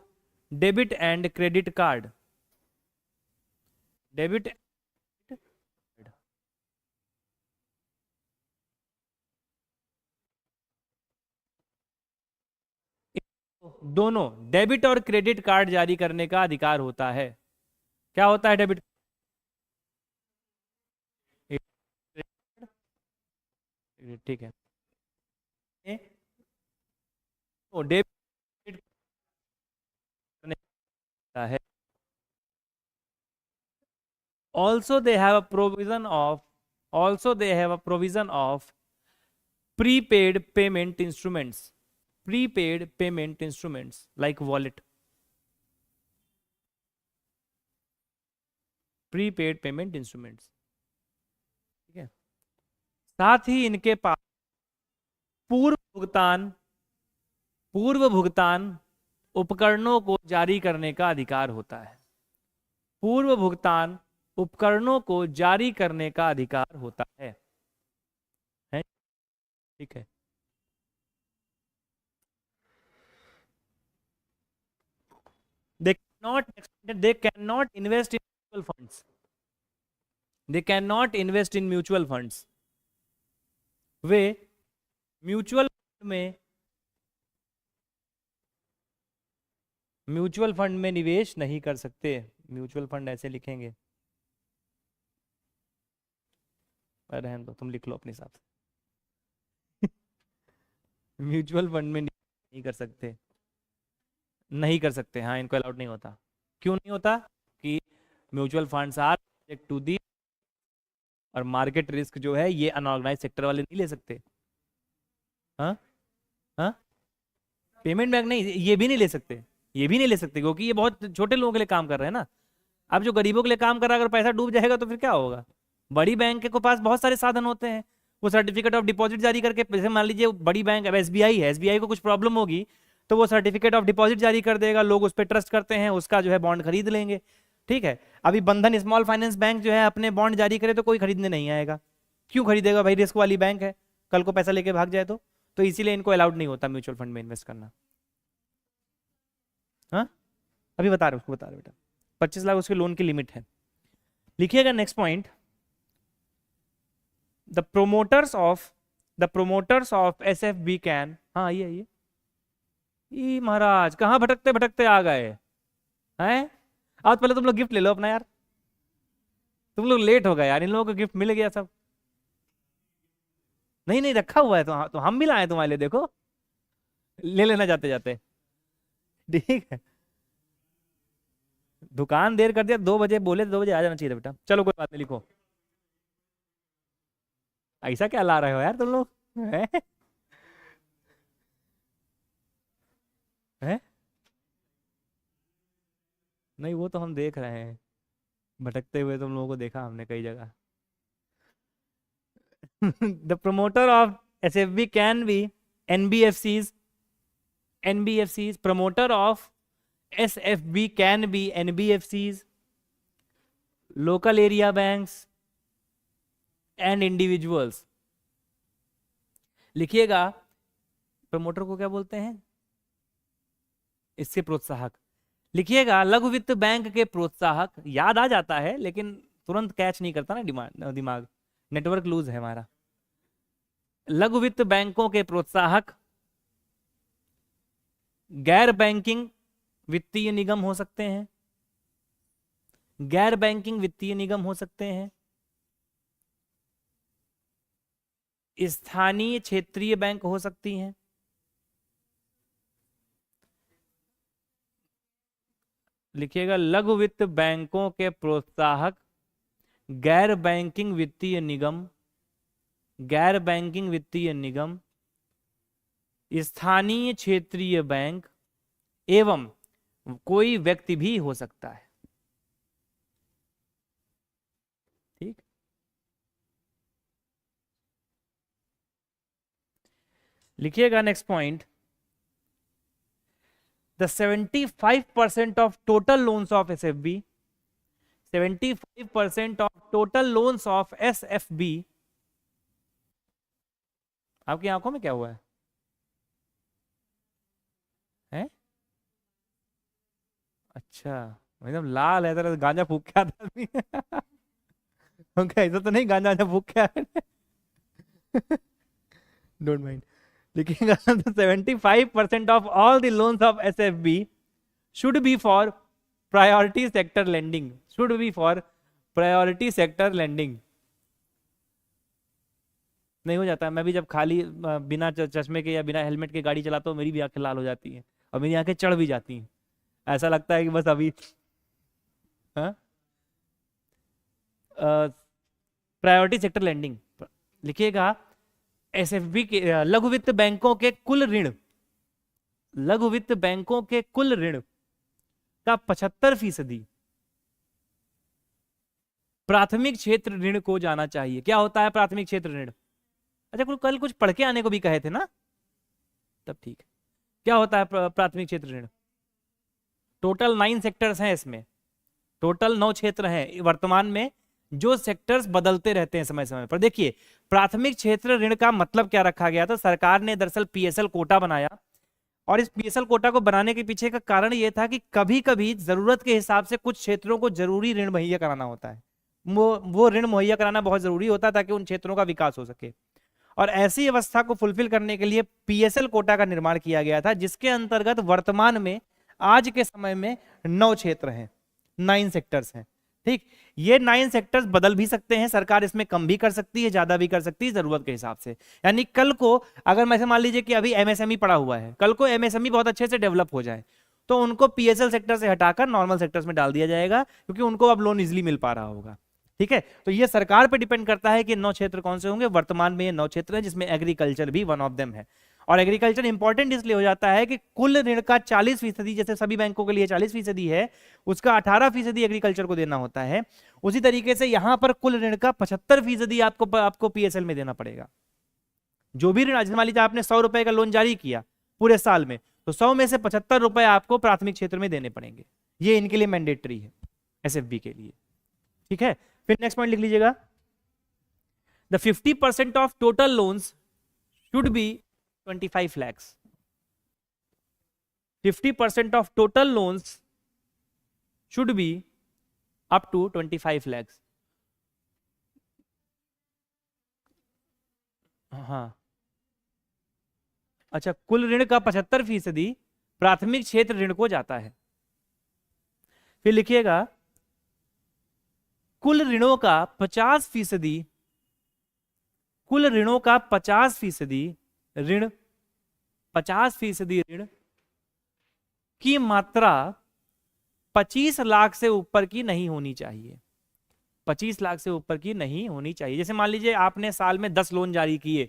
debit and credit card. Debit दोनों डेबिट और क्रेडिट कार्ड जारी करने का अधिकार होता है। क्या होता है डेबिट? ठीक है, डेबिट है। also they have a provision of prepaid payment instruments like wallet, prepaid payment instruments। ठीक है, साथ ही इनके पास पूर्व भुगतान उपकरणों को जारी करने का अधिकार होता है। पूर्व भुगतान उपकरणों को जारी करने का अधिकार होता है। ठीक है, they cannot invest in mutual funds, way mutual fund में निवेश नहीं कर सकते। म्यूचुअल फंड ऐसे लिखेंगे, रहने दो, तुम लिख लो अपने हिसाब से। म्यूचुअल फंड में नहीं कर सकते, हाँ, इनको अलाउड नहीं होता। क्यों नहीं होता? कि mutual funds are subject to the, और मार्केट रिस्क जो है ये अनऑर्गेनाइज सेक्टर वाले नहीं ले सकते। हाँ हाँ, पेमेंट बैंक नहीं, ये भी नहीं ले सकते, क्योंकि ये बहुत छोटे लोगों के लिए काम कर रहे हैं ना। अब जो गरीबों के लिए काम कर रहा है, अगर पैसा डूब जाएगा तो फिर क्या होगा? बड़ी बैंक के पास बहुत सारे साधन होते हैं, वो सर्टिफिकेट ऑफ डिपॉजिट जारी करके, जैसे मान लीजिए बड़ी बैंक, अब एसबीआई है, एसबीआई को कुछ प्रॉब्लम होगी तो वो सर्टिफिकेट ऑफ डिपॉजिट जारी कर देगा, लोग उस पर ट्रस्ट करते हैं, उसका जो है बॉन्ड खरीद लेंगे। ठीक है, अभी बंधन स्मॉल फाइनेंस बैंक जो है अपने बॉन्ड जारी करे तो कोई खरीदने नहीं आएगा। क्यों खरीदेगा भाई? रिस्क वाली बैंक है, कल को पैसा लेके भाग जाए तो इसीलिए इनको अलाउड नहीं होता म्यूचुअल फंड में इन्वेस्ट करना। हाँ, अभी बता रहे उसको, बता रहे बेटा, 25 लाख उसके लोन की लिमिट है। लिखिएगा next point, the promoters of SFB can, हाँ आइए, ये महाराज कहाँ भटकते भटकते आ गए हैं? आज पहले तुम लोग गिफ्ट ले लो अपना यार, तुम लोग लेट हो गए यार, इन लोगों को गिफ्ट मिल गया सब। नहीं रखा हुआ है तो हम भी लाए तुम्हारे लिए, देखो ले लेना जाते जाते। ठीक है, दुकान देर कर दिया, 2 बजे बोले, 2 बजे आ जाना चाहिए बेटा। चलो कोई बात नहीं, लिखो। ऐसा क्या ला रहे हो यार तुम लोग? हैं? नहीं, वो तो हम देख रहे हैं, भटकते हुए तुम लोगों को देखा हमने कई जगह। The promoter of SFB can be NBFCs. Promoter of SFB can be NBFCs, local area banks and individuals. लिखिएगा, प्रमोटर को क्या बोलते हैं? इसके प्रोत्साहक। लिखिएगा, लघु वित्त बैंक के प्रोत्साहक। याद आ जाता है लेकिन तुरंत कैच नहीं करता ना दिमाग, नेटवर्क लूज है हमारा। लघु वित्त बैंकों के प्रोत्साहक, गैर बैंकिंग वित्तीय निगम हो सकते हैं, गैर बैंकिंग वित्तीय निगम हो सकते हैं, स्थानीय क्षेत्रीय बैंक हो सकती हैं, लिखिएगा लघु वित्त बैंकों के प्रोत्साहक, गैर बैंकिंग वित्तीय निगम, गैर बैंकिंग वित्तीय निगम, स्थानीय क्षेत्रीय बैंक एवं कोई व्यक्ति भी हो सकता है। ठीक, लिखिएगा next point, the 75% of total loans of SFB, 75% of total loans of SFB, आपकी आंखों में क्या हुआ है? हैं? अच्छा, एकदम लाल है, तरह गांजा फूक के आता आदमी। ऐसा तो नहीं गांजा फूक के आया? डोंट माइंड, लिखिएगा 75% of all the loans of SFB should be for priority sector lending, should be for priority sector lending. नहीं हो जाता, मैं भी जब खाली बिना चश्मे के या बिना हेलमेट के गाड़ी चलाता हूँ, मेरी भी आंखें लाल हो जाती हैं और मेरी आंखें चढ़ भी जाती हैं, ऐसा लगता है कि बस अभी। प्रायोरिटी सेक्टर लेंडिंग, लिखिएगा SFB के लघु वित्त बैंकों के कुल ऋण, लघु वित्त बैंकों के कुल ऋण का 75% प्राथमिक क्षेत्र ऋण को जाना चाहिए। क्या होता है प्राथमिक क्षेत्र ऋण? अच्छा, कल कुछ पढ़ के आने को भी कहे थे ना, तब ठीक है। क्या होता है प्राथमिक क्षेत्र ऋण? टोटल 9 सेक्टर्स हैं इसमें, टोटल 9 क्षेत्र हैं वर्तमान में, जो सेक्टर्स बदलते रहते हैं समय समय पर। देखिए, प्राथमिक क्षेत्र ऋण का मतलब क्या रखा गया था? सरकार ने दरअसल PSL कोटा बनाया, और इस PSL कोटा को बनाने के पीछे का कारण यह था कि कभी कभी जरूरत के हिसाब से कुछ क्षेत्रों को जरूरी ऋण मुहैया कराना होता है, वो ऋण मुहैया कराना बहुत जरूरी होता है ताकि उन क्षेत्रों का विकास हो सके। और ऐसी अवस्था को फुलफिल करने के लिए PSL कोटा का निर्माण किया गया था, जिसके अंतर्गत वर्तमान में आज के समय में 9 क्षेत्र हैं, 9 सेक्टर्स हैं। ठीक, ये 9 सेक्टर्स बदल भी सकते हैं, सरकार इसमें कम भी कर सकती है, ज्यादा भी कर सकती है जरूरत के हिसाब से। यानी कल को अगर मैं मान लीजिए कि अभी MSME पड़ा हुआ है, कल को MSME बहुत अच्छे से डेवलप हो जाए तो उनको PSL सेक्टर से हटाकर नॉर्मल सेक्टर्स में डाल दिया जाएगा, क्योंकि उनको अब लोन इजिली मिल पा रहा होगा। ठीक है, तो ये सरकार पे डिपेंड करता है कि 9 क्षेत्र कौन से होंगे। वर्तमान में ये 9 क्षेत्र है, जिसमें एग्रीकल्चर भी वन ऑफ देम है। और एग्रीकल्चर इंपॉर्टेंट इसलिए हो जाता है कि कुल ऋण का 40%, जैसे सभी बैंकों के लिए 40% है, उसका 18% एग्रीकल्चर को देना होता है। उसी तरीके से यहां पर कुल ऋण का 75% आपको PSL में देना पड़ेगा। जो भी ऋण, मान लीजिए आपने 100 रुपए का लोन जारी किया पूरे साल में, तो 100 में से 75 रुपए आपको प्राथमिक क्षेत्र में देने पड़ेंगे। ये इनके लिए मैंडेटरी है, SFB के लिए। ठीक है, फिर नेक्स्ट पॉइंट लिख लीजिएगा, the 50% of total loans should be 25 lakhs, 50% of total loans should be up to 25 lakhs. हाँ, अच्छा, कुल ऋण का 75% प्राथमिक क्षेत्र ऋण को जाता है। फिर लिखिएगा, कुल ऋणों का 50%, कुल ऋणों का 50% ऋण, 50% ऋण की मात्रा 25 लाख से ऊपर की नहीं होनी चाहिए, 25 लाख से ऊपर की नहीं होनी चाहिए। जैसे मान लीजिए आपने साल में 10 लोन जारी किए,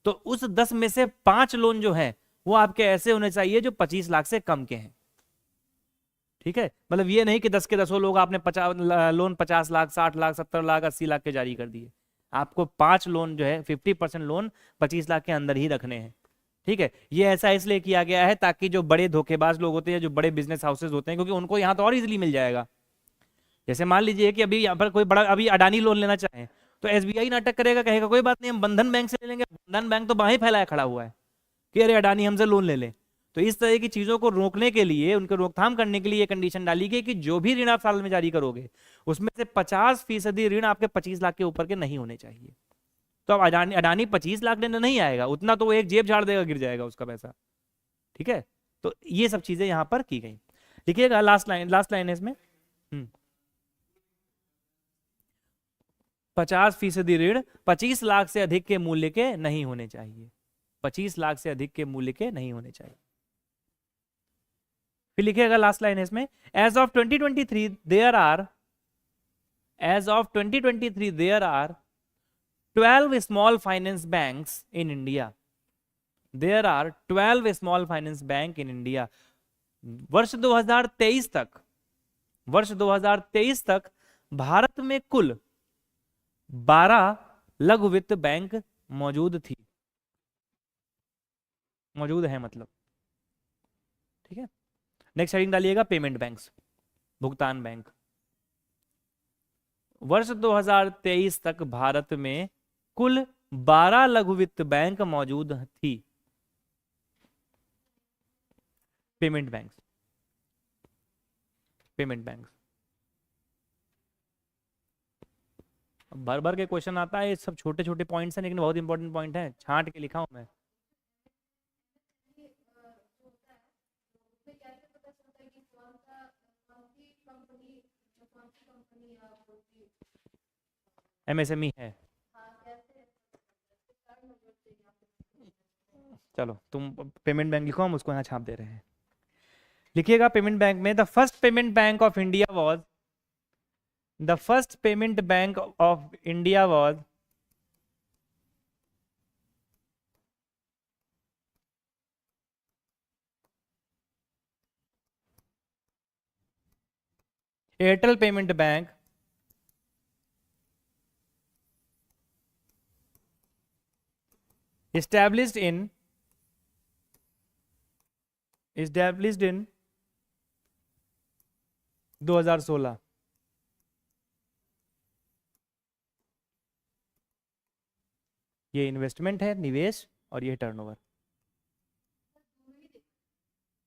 तो उस 10 में से 5 लोन जो है वो आपके ऐसे होने चाहिए जो 25 लाख से कम के हैं। ठीक है, मतलब ये नहीं कि 10 के 10 लोग आपने 50 लोन 50 लाख, 60 लाख, 70 लाख, 80 लाख के जारी कर दिए। आपको 5 लोन जो है 50% लोन 25 लाख के अंदर ही रखने हैं। ठीक है, ये ऐसा इसलिए किया गया है ताकि जो बड़े धोखेबाज लोग होते हैं, जो बड़े बिजनेस हाउसेज होते हैं, क्योंकि उनको यहाँ तो और इजीली मिल जाएगा। जैसे मान लीजिए कि अभी यहाँ पर कोई बड़ा, अभी अडानी लोन लेना चाहे तो SBI नाटक करेगा, कहेगा कोई बात नहीं हम बंधन बैंक से ले लेंगे। बंधन बैंक तो बाहें फैलाया खड़ा हुआ है कि अरे अडानी हमसे लोन ले ले। तो इस तरह की चीजों को रोकने के लिए, उनको रोकथाम करने के लिए कंडीशन डाली गई कि जो भी ऋण आप साल में जारी करोगे उसमें से 50% ऋण आपके 25 लाख के ऊपर के नहीं होने चाहिए। तो अब अडानी 25 लाख लेने नहीं आएगा, उतना तो वो एक जेब झाड़ देगा, गिर जाएगा उसका पैसा। ठीक है, तो ये सब चीजें यहां पर की गई। लिखिएगा लास्ट लाइन है इसमें। 50% ऋण 25 लाख से अधिक के मूल्य के नहीं होने चाहिए। 25 लाख से अधिक के मूल्य के नहीं होने चाहिए। फिर लिखिएगा लास्ट लाइन है इसमें, as of 2023 there are 12 small finance banks in India. There are 12 small finance bank in India. वर्ष 2023 तक भारत में कुल 12 लघु वित्त बैंक मौजूद है मतलब। ठीक है, नेक्स्ट हेडिंग डालिएगा पेमेंट बैंक्स, भुगतान बैंक। वर्ष 2023 तक भारत में कुल 12 लघु वित्त बैंक मौजूद थी। पेमेंट बैंक्स भर भर के क्वेश्चन आता है, ये सब छोटे छोटे पॉइंट्स हैं लेकिन बहुत इंपॉर्टेंट पॉइंट है, छांट के लिखा हूं मैं। एमएसएमई है। चलो तुम पेमेंट बैंक लिखो, हम उसको यहाँ छाप दे रहे हैं। लिखिएगा पेमेंट बैंक में, the first payment bank of India was Airtel payment bank. established in 2016। ये इन्वेस्टमेंट है, निवेश, और ये टर्नओवर।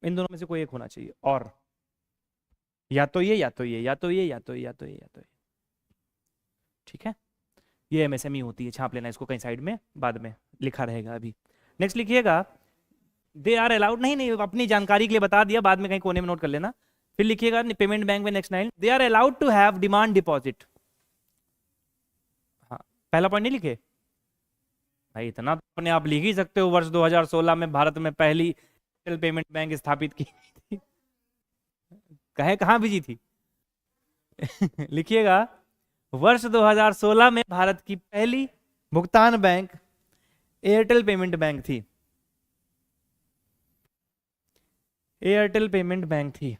इन दोनों में से कोई एक होना चाहिए, और या तो ये या तो ये या तो ये या तो ये या तो ये या तो ये। ठीक है, ये एमएसएमई होती है, छाप लेना इसको कहीं साइड में, बाद में लिखा रहेगा अभी। नेक्स्ट लिखिएगा दे आर अलाउड, नहीं अपनी जानकारी के लिए बता दिया, बाद में कहीं कोने में नोट कर लेना। फिर लिखिएगा पेमेंट बैंक में next line, they are allowed to have demand deposit. हाँ, पहला पॉइंट नहीं लिखे भाई, इतना तो अपने आप लिख ही सकते हो। वर्ष 2016 में भारत में पहली डिजिटल पेमेंट बैंक स्थापित की थी। कहे कहां भेजी थी? लिखिएगा वर्ष 2016 में भारत की पहली भुगतान बैंक एयरटेल पेमेंट बैंक थी। एयरटेल पेमेंट बैंक थी।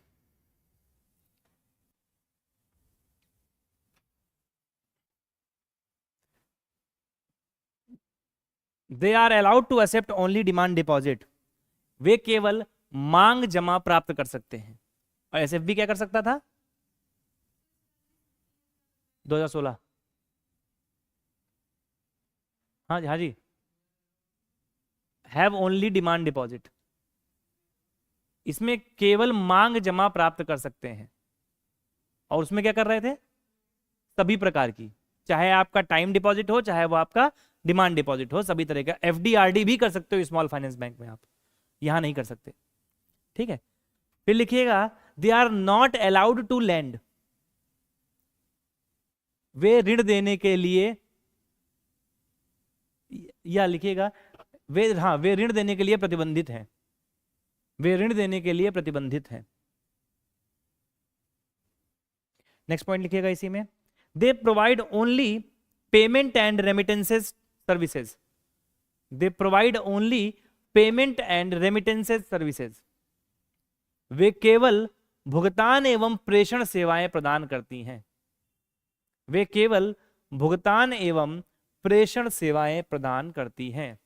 They are allowed to accept only demand deposit. वे केवल मांग जमा प्राप्त कर सकते हैं। और एसएफबी क्या कर सकता था 2016? हाँ जी, हाँ जी, हैव ओनली डिमांड डिपॉजिट। इसमें केवल मांग जमा प्राप्त कर सकते हैं, और उसमें क्या कर रहे थे? सभी प्रकार की, चाहे आपका टाइम डिपॉजिट हो, चाहे वो आपका डिमांड डिपॉजिट हो, सभी तरह का। एफडीआरडी भी कर सकते हो स्मॉल फाइनेंस बैंक में, आप यहां नहीं कर सकते। ठीक है, फिर लिखिएगा they are not allowed to lend. वे ऋण देने के लिए, या लिखिएगा वे ऋण देने के लिए प्रतिबंधित हैं। वे ऋण देने के लिए प्रतिबंधित हैं। नेक्स्ट पॉइंट लिखिएगा इसी में, they provide only payment and remittances services. They provide only payment and remittances services. वे केवल भुगतान एवं प्रेषण सेवाएं प्रदान करती हैं। वे केवल भुगतान एवं प्रेषण सेवाएं प्रदान करती हैं।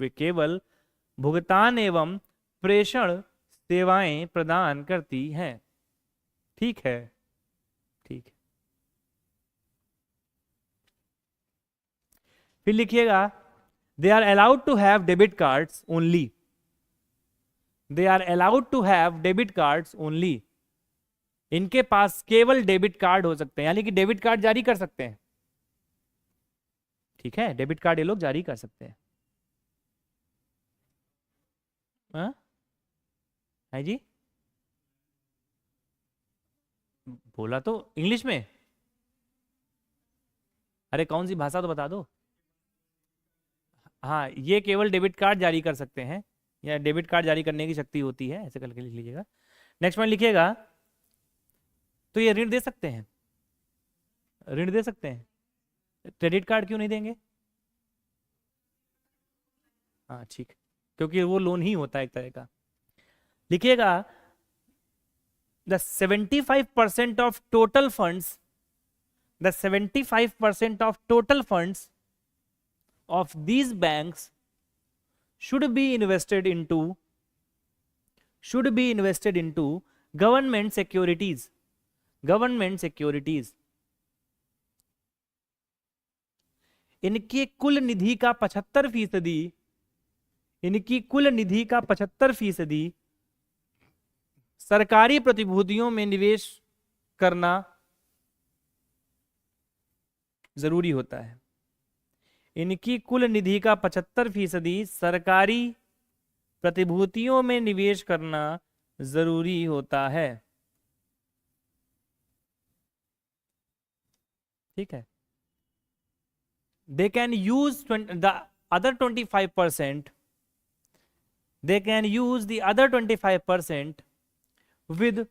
वे केवल भुगतान एवं प्रेषण सेवाएं प्रदान करती हैं। ठीक है, ठीक है। फिर लिखिएगा they are allowed to have debit cards only. They are allowed to have debit cards only. इनके पास केवल डेबिट कार्ड हो सकते हैं, यानी कि डेबिट कार्ड जारी कर सकते हैं। ठीक है, डेबिट कार्ड ये लोग जारी कर सकते हैं। हाँ? है जी, बोला तो इंग्लिश में। अरे कौन सी भाषा तो बता दो। हाँ, ये केवल डेबिट कार्ड जारी कर सकते हैं, या डेबिट कार्ड जारी करने की शक्ति होती है, ऐसे करके लिख लीजिएगा। नेक्स्ट पॉइंट लिखिएगा, तो ये ऋण दे सकते हैं, ऋण दे सकते हैं, क्रेडिट कार्ड क्यों नहीं देंगे? हाँ ठीक, क्योंकि वो लोन ही होता है एक तरह का। लिखिएगा, the 75% of total funds, the 75% of total funds of these banks should be invested into government securities, government securities। इनकी कुल निधि का 75%, इनकी कुल निधि का 75% सरकारी प्रतिभूतियों में निवेश करना जरूरी होता है। इनकी कुल निधि का 75% सरकारी प्रतिभूतियों में निवेश करना जरूरी होता है। ठीक है। They can use the other 25%, they can use the other 25% with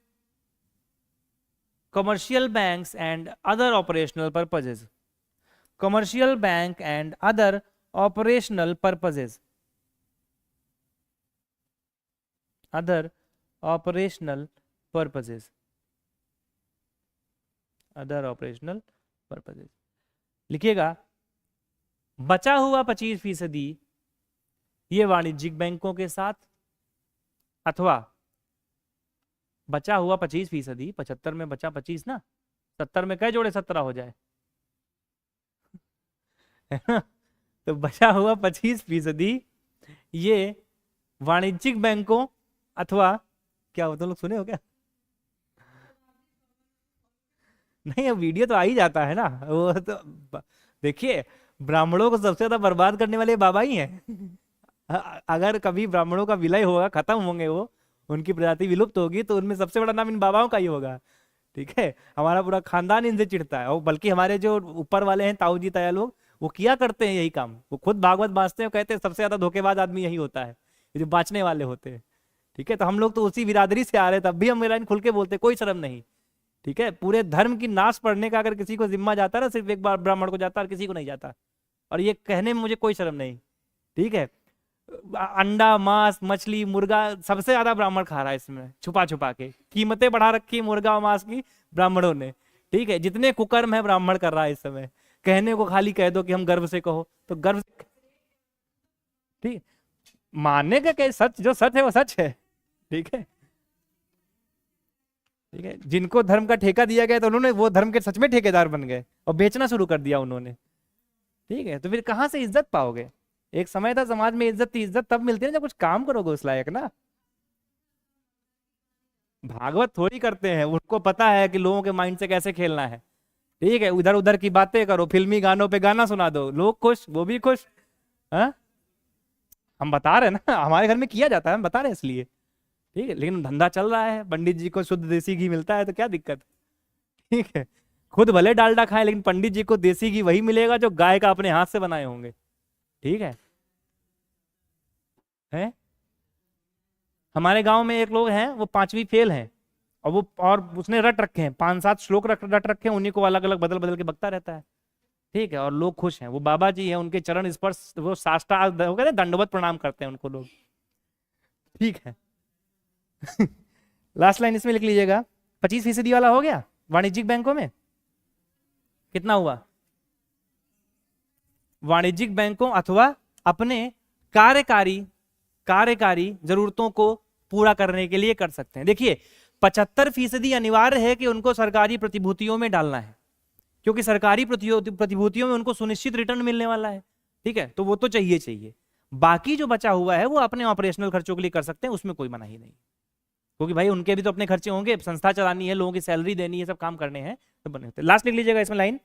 commercial banks and other operational purposes, commercial bank and other operational purposes, other operational purposes, other operational purposes। लिखिएगा, बचा हुआ 25% ये वाणिज्यिक बैंकों के साथ, अथवा बचा हुआ 25%, 75 में बचा 25 ना, 70 में कई जोड़े 17 हो जाए तो बचा हुआ 25% ये वाणिज्यिक बैंकों अथवा, क्या हो तुम लोग सुने हो क्या? नहीं, अब वीडियो तो आ ही जाता है ना, वो तो देखिए, ब्राह्मणों को सबसे ज्यादा बर्बाद करने वाले बाबा ही हैं अगर कभी ब्राह्मणों का विलय होगा, खत्म होंगे वो, उनकी प्रजाति विलुप्त होगी, तो उनमें सबसे बड़ा नाम इन बाबाओं का ही होगा। ठीक है, हमारा पूरा खानदान इनसे चिढ़ता है, और बल्कि हमारे जो ऊपर वाले हैं ताऊ जी ताया लोग, वो किया करते हैं यही काम, वो खुद भागवत बांचते हैं, कहते हैं सबसे ज्यादा धोखेबाज आदमी यही होता है, ये जो बांचने वाले होते हैं। ठीक है, तो हम लोग तो उसी बिरादरी से आ रहे, तब भी हम मेरा खुल के बोलते, कोई शर्म नहीं। ठीक है, पूरे धर्म की नाश पढ़ने का अगर किसी को जिम्मा जाता है ना, सिर्फ एक बार ब्राह्मण को जाता है और किसी को नहीं जाता, और ये कहने में मुझे कोई शर्म नहीं। ठीक है, अंडा मांस मछली मुर्गा सबसे ज्यादा ब्राह्मण खा रहा है इसमें, छुपा छुपा के कीमतें बढ़ा रखी मुर्गा और मांस की ब्राह्मणों ने। ठीक है, जितने कुकर्म है ब्राह्मण कर रहा है इस समय, कहने को खाली कह दो कि हम गर्व से कहो तो गर्व। ठीक, मानने का क्या, सच जो सच है वो सच है। ठीक है, ठीक है, जिनको धर्म का ठेका दिया गया तो उन्होंने वो धर्म के सच में ठेकेदार बन गए और बेचना शुरू कर दिया उन्होंने। ठीक है, तो फिर कहां से इज्जत पाओगे? एक समय था समाज में इज्जत थी, इज्जत तब मिलती है ना जब कुछ काम करोगे उस लायक ना। भागवत थोड़ी करते हैं, उनको पता है कि लोगों के माइंड से कैसे खेलना है। ठीक है, उधर उधर की बातें करो, फिल्मी गानों पे गाना सुना दो, लोग खुश वो भी खुश। हाँ, हम बता रहे हैं ना, हमारे घर में किया जाता है, हम बता रहे हैं इसलिए। ठीक है, लेकिन धंधा चल रहा है, पंडित जी को शुद्ध देसी घी मिलता है तो क्या दिक्कत। ठीक है, खुद भले डालडा खाए, लेकिन पंडित जी को देसी घी वही मिलेगा जो गाय का अपने हाथ से बनाए होंगे। ठीक है, हैं? हमारे गांव में एक लोग हैं, वो 5वीं फेल हैं, और वो और उसने रट रखे हैं, 5-7 श्लोक रट रखे हैं, उन्हीं को अलग अलग बदल बदल के बकता रहता है। ठीक है, और लोग खुश हैं, वो बाबा जी हैं, उनके चरण स्पर्श, वो साष्टांग हो गए, दंडवत प्रणाम करते हैं उनको लोग। ठीक है लास्ट लाइन इसमें लिख लीजिएगा, 25% वाला हो गया वाणिज्यिक बैंकों में। कितना हुआ? वाणिज्यिक बैंकों अथवा अपने कार्यकारी जरूरतों को पूरा करने के लिए कर सकते हैं। देखिए, 75% अनिवार्य है कि उनको सरकारी प्रतिभूतियों में डालना है, क्योंकि सरकारी प्रतिभूतियों में उनको सुनिश्चित रिटर्न मिलने वाला है। ठीक है, तो वो तो चाहिए। बाकी जो बचा हुआ है वो अपने ऑपरेशनल खर्चों के लिए कर सकते हैं, उसमें कोई मनाही नहीं, क्योंकि भाई उनके भी तो अपने खर्चे होंगे, संस्था चलानी है, लोगों की सैलरी देनी है, सब काम करने हैं, तो बने होते। लास्ट लिख लीजिएगा इसमें लाइन,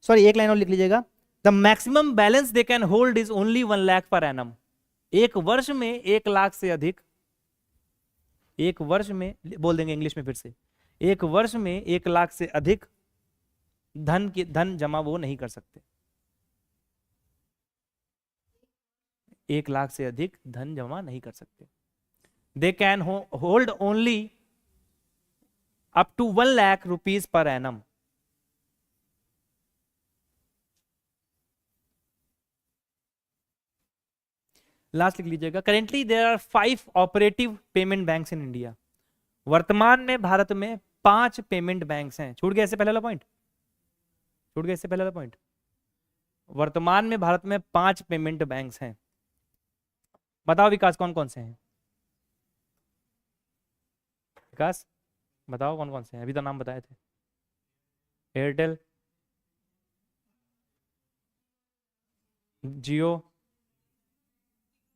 सॉरी एक लाइन और लिख लीजिएगा, the maximum balance they can hold is only 1 lakh per annum. एक वर्ष में 1 लाख से अधिक, एक वर्ष में, बोल देंगे इंग्लिश में फिर से, एक वर्ष में 1 लाख से अधिक धन जमा वो नहीं कर सकते। 1 लाख से अधिक धन जमा नहीं कर सकते। They can hold only up to 1 lakh rupees per annum. Last लिख लीजिएगा। Currently there are 5 operative payment banks in India. वर्तमान में भारत में 5 पेमेंट बैंक्स हैं। छूट गया इससे पहले वाला पॉइंट, छूट गया इससे पहले वाला पॉइंट। वर्तमान में भारत में 5 पेमेंट बैंक्स हैं। बताओ विकास कौन कौन से हैं? विकास बताओ कौन कौन से हैं? अभी तो नाम बताए थे। एयरटेल, जियो,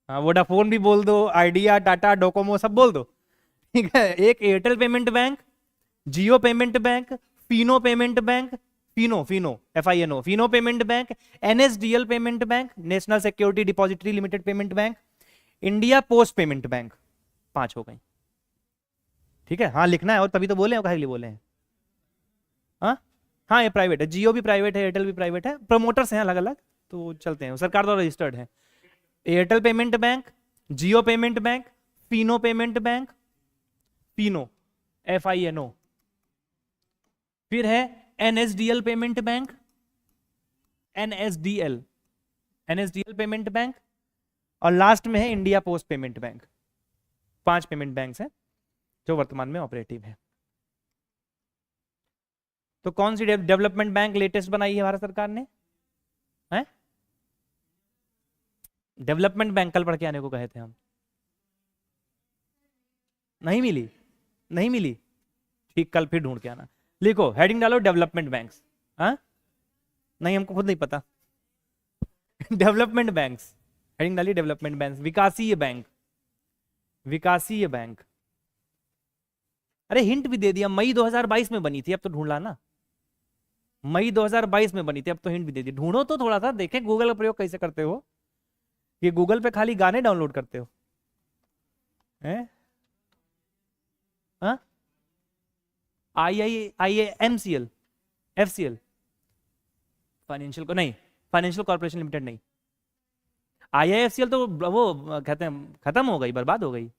हाँ वोडाफोन भी बोल दो, आइडिया, टाटा, डोकोमो सब बोल दो, ठीक है। एक Airtel payment bank, Jio payment bank, Fino payment bank, Fino Fino FINO Fino payment bank, NSDL payment bank, National Security Depository Limited payment bank, India Post payment bank. 5 हो गई, ठीक है। हाँ लिखना है, और तभी तो बोले हैं, लिए बोले हैं। हाँ हाँ ये प्राइवेट है, जियो भी प्राइवेट है, एयरटेल भी प्राइवेट है, प्रमोटर्स हैं अलग अलग, तो चलते हैं, सरकार द्वारा रजिस्टर्ड है। Airtel payment bank, Jio payment bank, Fino payment bank, Fino FINO, फिर है NSDL payment bank, NSDL payment bank, और लास्ट में है India Post payment bank. 5 payment banks हैं जो वर्तमान में ऑपरेटिव है। तो कौन सी डेवलपमेंट बैंक लेटेस्ट बनाई है भारत सरकार ने? है डेवलपमेंट बैंक, कल पढ़ के आने को कहे थे हम, नहीं मिली, नहीं मिली, ठीक कल फिर ढूंढ के आना। लिखो, हेडिंग डालो डेवलपमेंट बैंक्स। हाँ नहीं हमको खुद नहीं पता। डेवलपमेंट बैंक्स, हेडिंग डालिए डेवलपमेंट बैंक। विकासीय बैंक, विकासीय बैंक, अरे हिंट भी दे दिया, मई 2022 में बनी थी, अब तो ढूंढ ला ना। मई 2022 में बनी थी, अब तो हिंट भी दे दी। ढूंढो तो थोड़ा सा, देखें गूगल का प्रयोग कैसे करते हो। ये गूगल पे खाली गाने डाउनलोड करते हो हैं? हाँ IIMCL FCL फाइनेंशियल को नहीं, फाइनेंशियल कॉर्पोरेशन लिमिटेड नहीं। IIFCL तो वो कहते हैं खत्म हो गई, बर्बाद हो गई,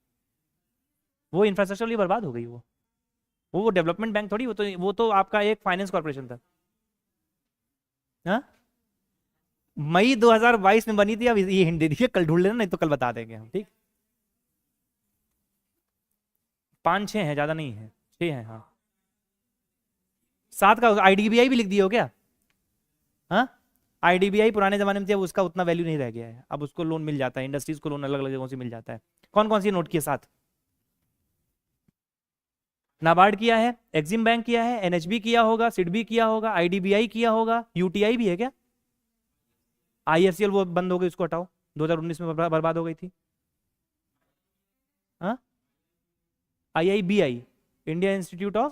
वो इंफ्रास्ट्रक्चर लिए बर्बाद हो गई। वो डेवलपमेंट बैंक थोड़ी, वो तो आपका एक फाइनेंस कॉर्पोरेशन था। हाँ मई 2022 में बनी थी। अब ये हिंट दे दीजिए, कल ढूंढ लेना, नहीं तो कल बता देंगे हम, ठीक। 5-6 हैं, ज्यादा नहीं है, 6 हैं। हाँ 7 का IDBI भी लिख दिए हो क्या? हाँ IDBI पुराने जमाने में थी, अब उसका उतना वैल्यू नहीं रह गया है, अब उसको लोन मिल जाता है, इंडस्ट्रीज को लोन अलग अलग जगहों से मिल जाता है। कौन कौन सी नोट किए? 7। नाबार्ड किया है, एक्सिम बैंक किया है, NHB किया होगा, सिडबी किया होगा, IDBI किया होगा, UTI भी है क्या? IFCL वो बंद हो गई, उसको हटाओ, 2019 में बर्बाद हो गई थी। हाँ IIBI, India Institute of,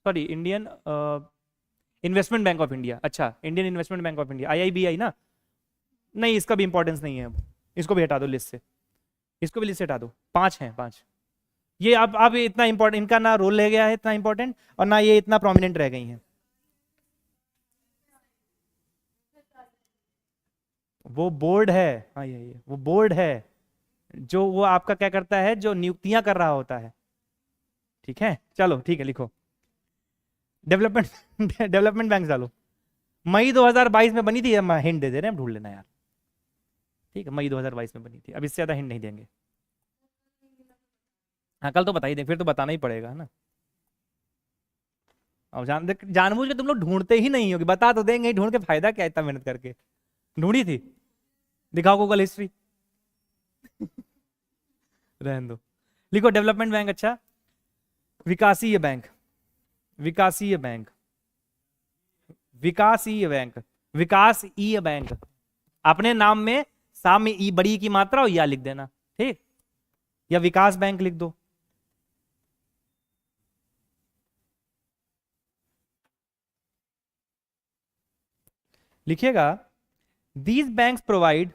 sorry Indian Investment Bank of India. अच्छा Indian Investment Bank of India, IIBI ना। नहीं इसका भी इंपॉर्टेंस नहीं है, अब इसको भी हटा दो लिस्ट से, इसको भी लिस्ट से हटा दो। 5 हैं, 5। ये अब इतना इंपॉर्टेंट, इनका ना रोल रह गया है इतना इंपॉर्टेंट, और ना ये इतना प्रोमिनेंट रह गई हैं। वो बोर्ड है, हाँ ये वो बोर्ड है जो वो आपका क्या करता है, जो नियुक्तियां कर रहा होता है, ठीक है। चलो ठीक है, लिखो डेवलपमेंट डेवलपमेंट बैंक डालो। मई 2022 में बनी थी, हिंट दे रहे हैं, ढूंढ लेना यार, ठीक है। मई 2022 में बनी थी, अब इससे ज्यादा हिंट नहीं देंगे। हाँ कल तो बता ही दें, फिर तो बताना ही पड़ेगा ना। अब जानबूझ के तुम लोग ढूंढते ही नहीं होगे, बता तो देंगे, ढूंढ के फायदा क्या, इतना मेहनत करके ढूंढी थी, दिखाओ गूगल हिस्ट्री। रहने दो, लिखो डेवलपमेंट बैंक। अच्छा विकासीय बैंक, विकासीय बैंक, विकासीय बैंक, विकासीय बैंक, अपने नाम में सामने ई बड़ी की मात्रा और या लिख देना, ठीक, या विकास बैंक लिख दो। लिखिएगा these banks provide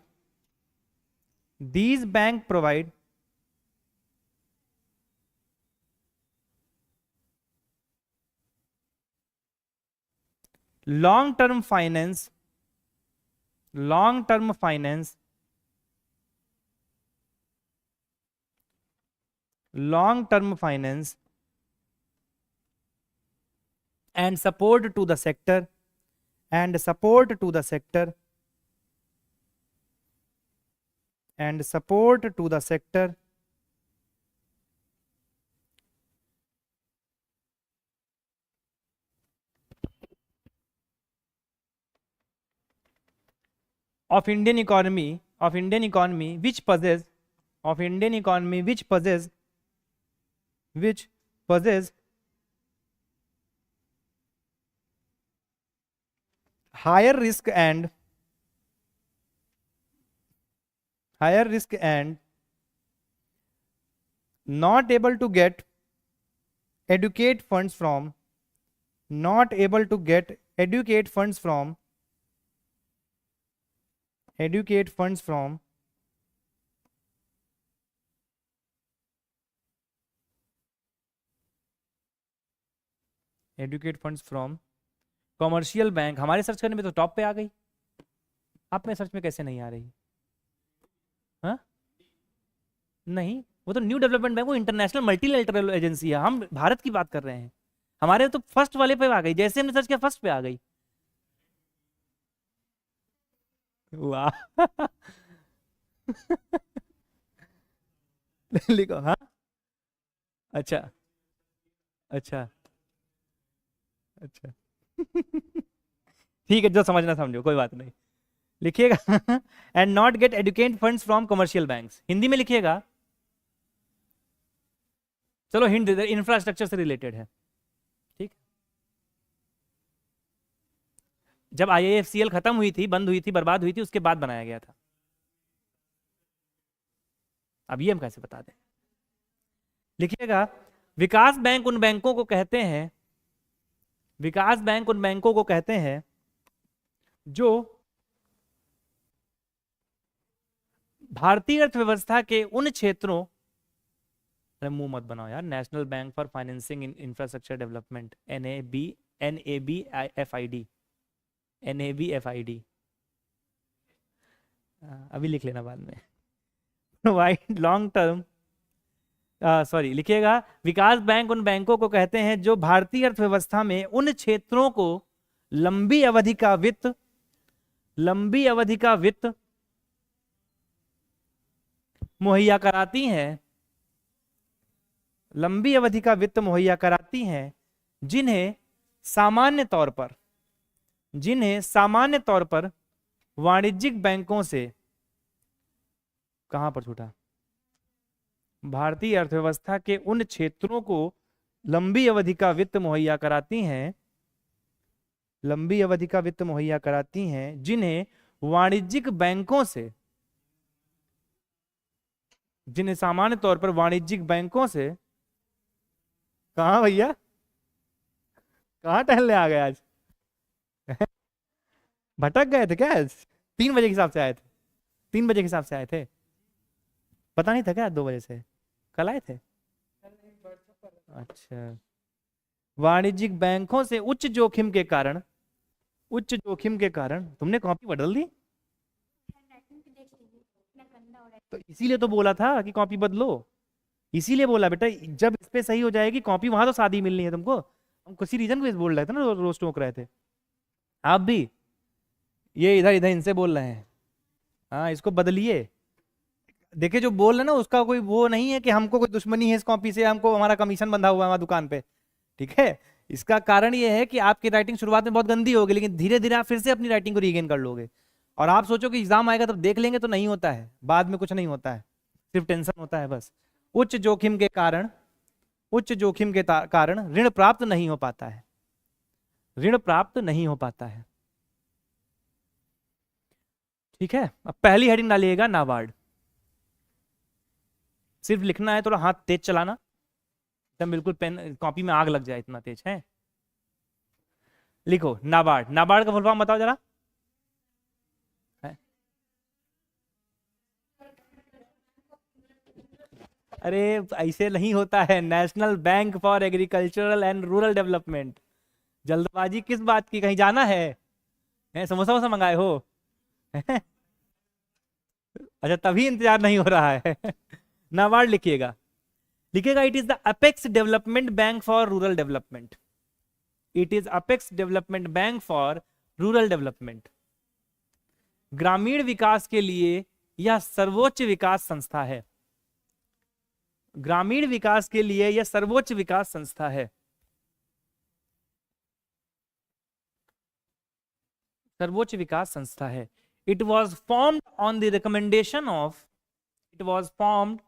long term finance, long term finance, long term finance and support to the sector, and support to the sector, and support to the sector of Indian economy, of Indian economy which possess, of Indian economy which possess, which possess higher risk and, higher risk and not able to get educate funds from, not able to get educate funds from, educate funds from educate funds from commercial bank. हमारे search करने में तो top पे आ गई, आप में search में कैसे नहीं आ रही? हाँ नहीं, वो तो न्यू डेवलपमेंट बैंक, वो इंटरनेशनल मल्टीलैटरल एजेंसी है, हम भारत की बात कर रहे हैं। हमारे तो फर्स्ट वाले पे आ गई, जैसे हमने सर्च किया फर्स्ट पे आ गई। वाह लिखो। हाँ अच्छा, अच्छा, अच्छा ठीक है, जो समझना समझो, कोई बात नहीं। लिखिएगा and not get educate funds from commercial banks, Hindi में लिखिएगा। चलो हिंट दे दे, इंफ्रास्ट्रक्चर से रिलेटेड है। ठीक, जब IIFCL खत्म हुई थी, बंद हुई थी, बर्बाद हुई थी, उसके बाद बनाया गया था। अब ये हम कैसे बता दें? लिखिएगा, विकास बैंक उन बैंकों को कहते हैं, विकास बैंक उन बैंकों को कहते हैं जो भारतीय अर्थव्यवस्था के उन क्षेत्रों, अरे मुंह मत बनाओ यार, national bank for financing infrastructure development, NABFID, NABFID, अभी लिख लेना बाद में। प्रोवाइड लॉन्ग टर्म, सॉरी लिखिएगा, विकास बैंक उन बैंकों को कहते हैं जो भारतीय अर्थव्यवस्था में उन क्षेत्रों को लंबी अवधि का वित्त, लंबी अवधि का वित्त मुहैया कराती हैं, लंबी अवधि का वित्त मुहैया कराती हैं, जिन्हें सामान्य तौर पर, जिन्हें सामान्य तौर पर वाणिज्यिक बैंकों से, कहां पर छूटा, भारतीय अर्थव्यवस्था के उन क्षेत्रों को लंबी अवधि का वित्त मुहैया कराती हैं, लंबी अवधि का वित्त मुहैया कराती हैं, जिन्हें वाणिज्यिक बैंकों से, जिन्हें सामान्य तौर पर वाणिज्यिक बैंकों से, कहां भैया, कहां टहलने आ गए आज? भटक गए थे क्या आज? 3 बजे के हिसाब से आए थे, 3 बजे के हिसाब से आए थे, पता नहीं था क्या 2 बजे से? कल आए थे? अच्छा, वाणिज्यिक बैंकों से उच्च जोखिम के कारण, उच्च जोखिम के कारण, तुमने कॉपी बदल दी? तो इसीलिए तो बोला था कि कॉपी बदलो, इसीलिए बोला बेटा, जब इस पे सही हो जाएगी कॉपी, वहां तो सादी मिलनी है तुमको। हम किसी रीजन को बोल रहे थे ना, रोज टोक रहे थे आप भी, ये इधर इधर इनसे बोल रहे हैं। हाँ इसको बदलिए। देखिए जो बोल रहे ना, उसका कोई वो नहीं है कि हमको कोई दुश्मनी है इस कॉपी से, हमको हमारा कमीशन बंधा हुआ है वहां दुकान पे, ठीक है। इसका कारण ये है कि आपकी राइटिंग शुरुआत में बहुत गंदी होगी, लेकिन धीरे धीरे आप फिर से अपनी राइटिंग को रीगेन कर लोगे, और आप सोचो कि एग्जाम आएगा तब देख लेंगे, तो नहीं होता है, बाद में कुछ नहीं होता है, सिर्फ टेंशन होता है बस। उच्च जोखिम के कारण, उच्च जोखिम के कारण ऋण प्राप्त नहीं हो पाता है, ऋण प्राप्त नहीं हो पाता है। ठीक है, अब पहली हेडिंग डालिएगा नाबार्ड, सिर्फ लिखना है, थोड़ा हाथ तेज चलाना, एकदम बिल्कुल पेन कॉपी में आग लग जाए, इतना तेज है। लिखो नाबार्ड, नाबार्ड का फुल फॉर्म बताओ जरा। अरे ऐसे नहीं होता है, national bank for agricultural and rural development, जल्दबाजी किस बात की, कहीं जाना है? समोसा वोसा मंगाए हो? अच्छा, तभी इंतजार नहीं हो रहा है। नाबार्ड लिखिएगा, लिखिएगा it is the apex development bank for rural development. It is apex development bank for rural development. ग्रामीण विकास के लिए यह सर्वोच्च विकास संस्था है। ग्रामीण विकास के लिए यह सर्वोच्च विकास संस्था है। सर्वोच्च विकास संस्था है। It was formed on the recommendation of, it was formed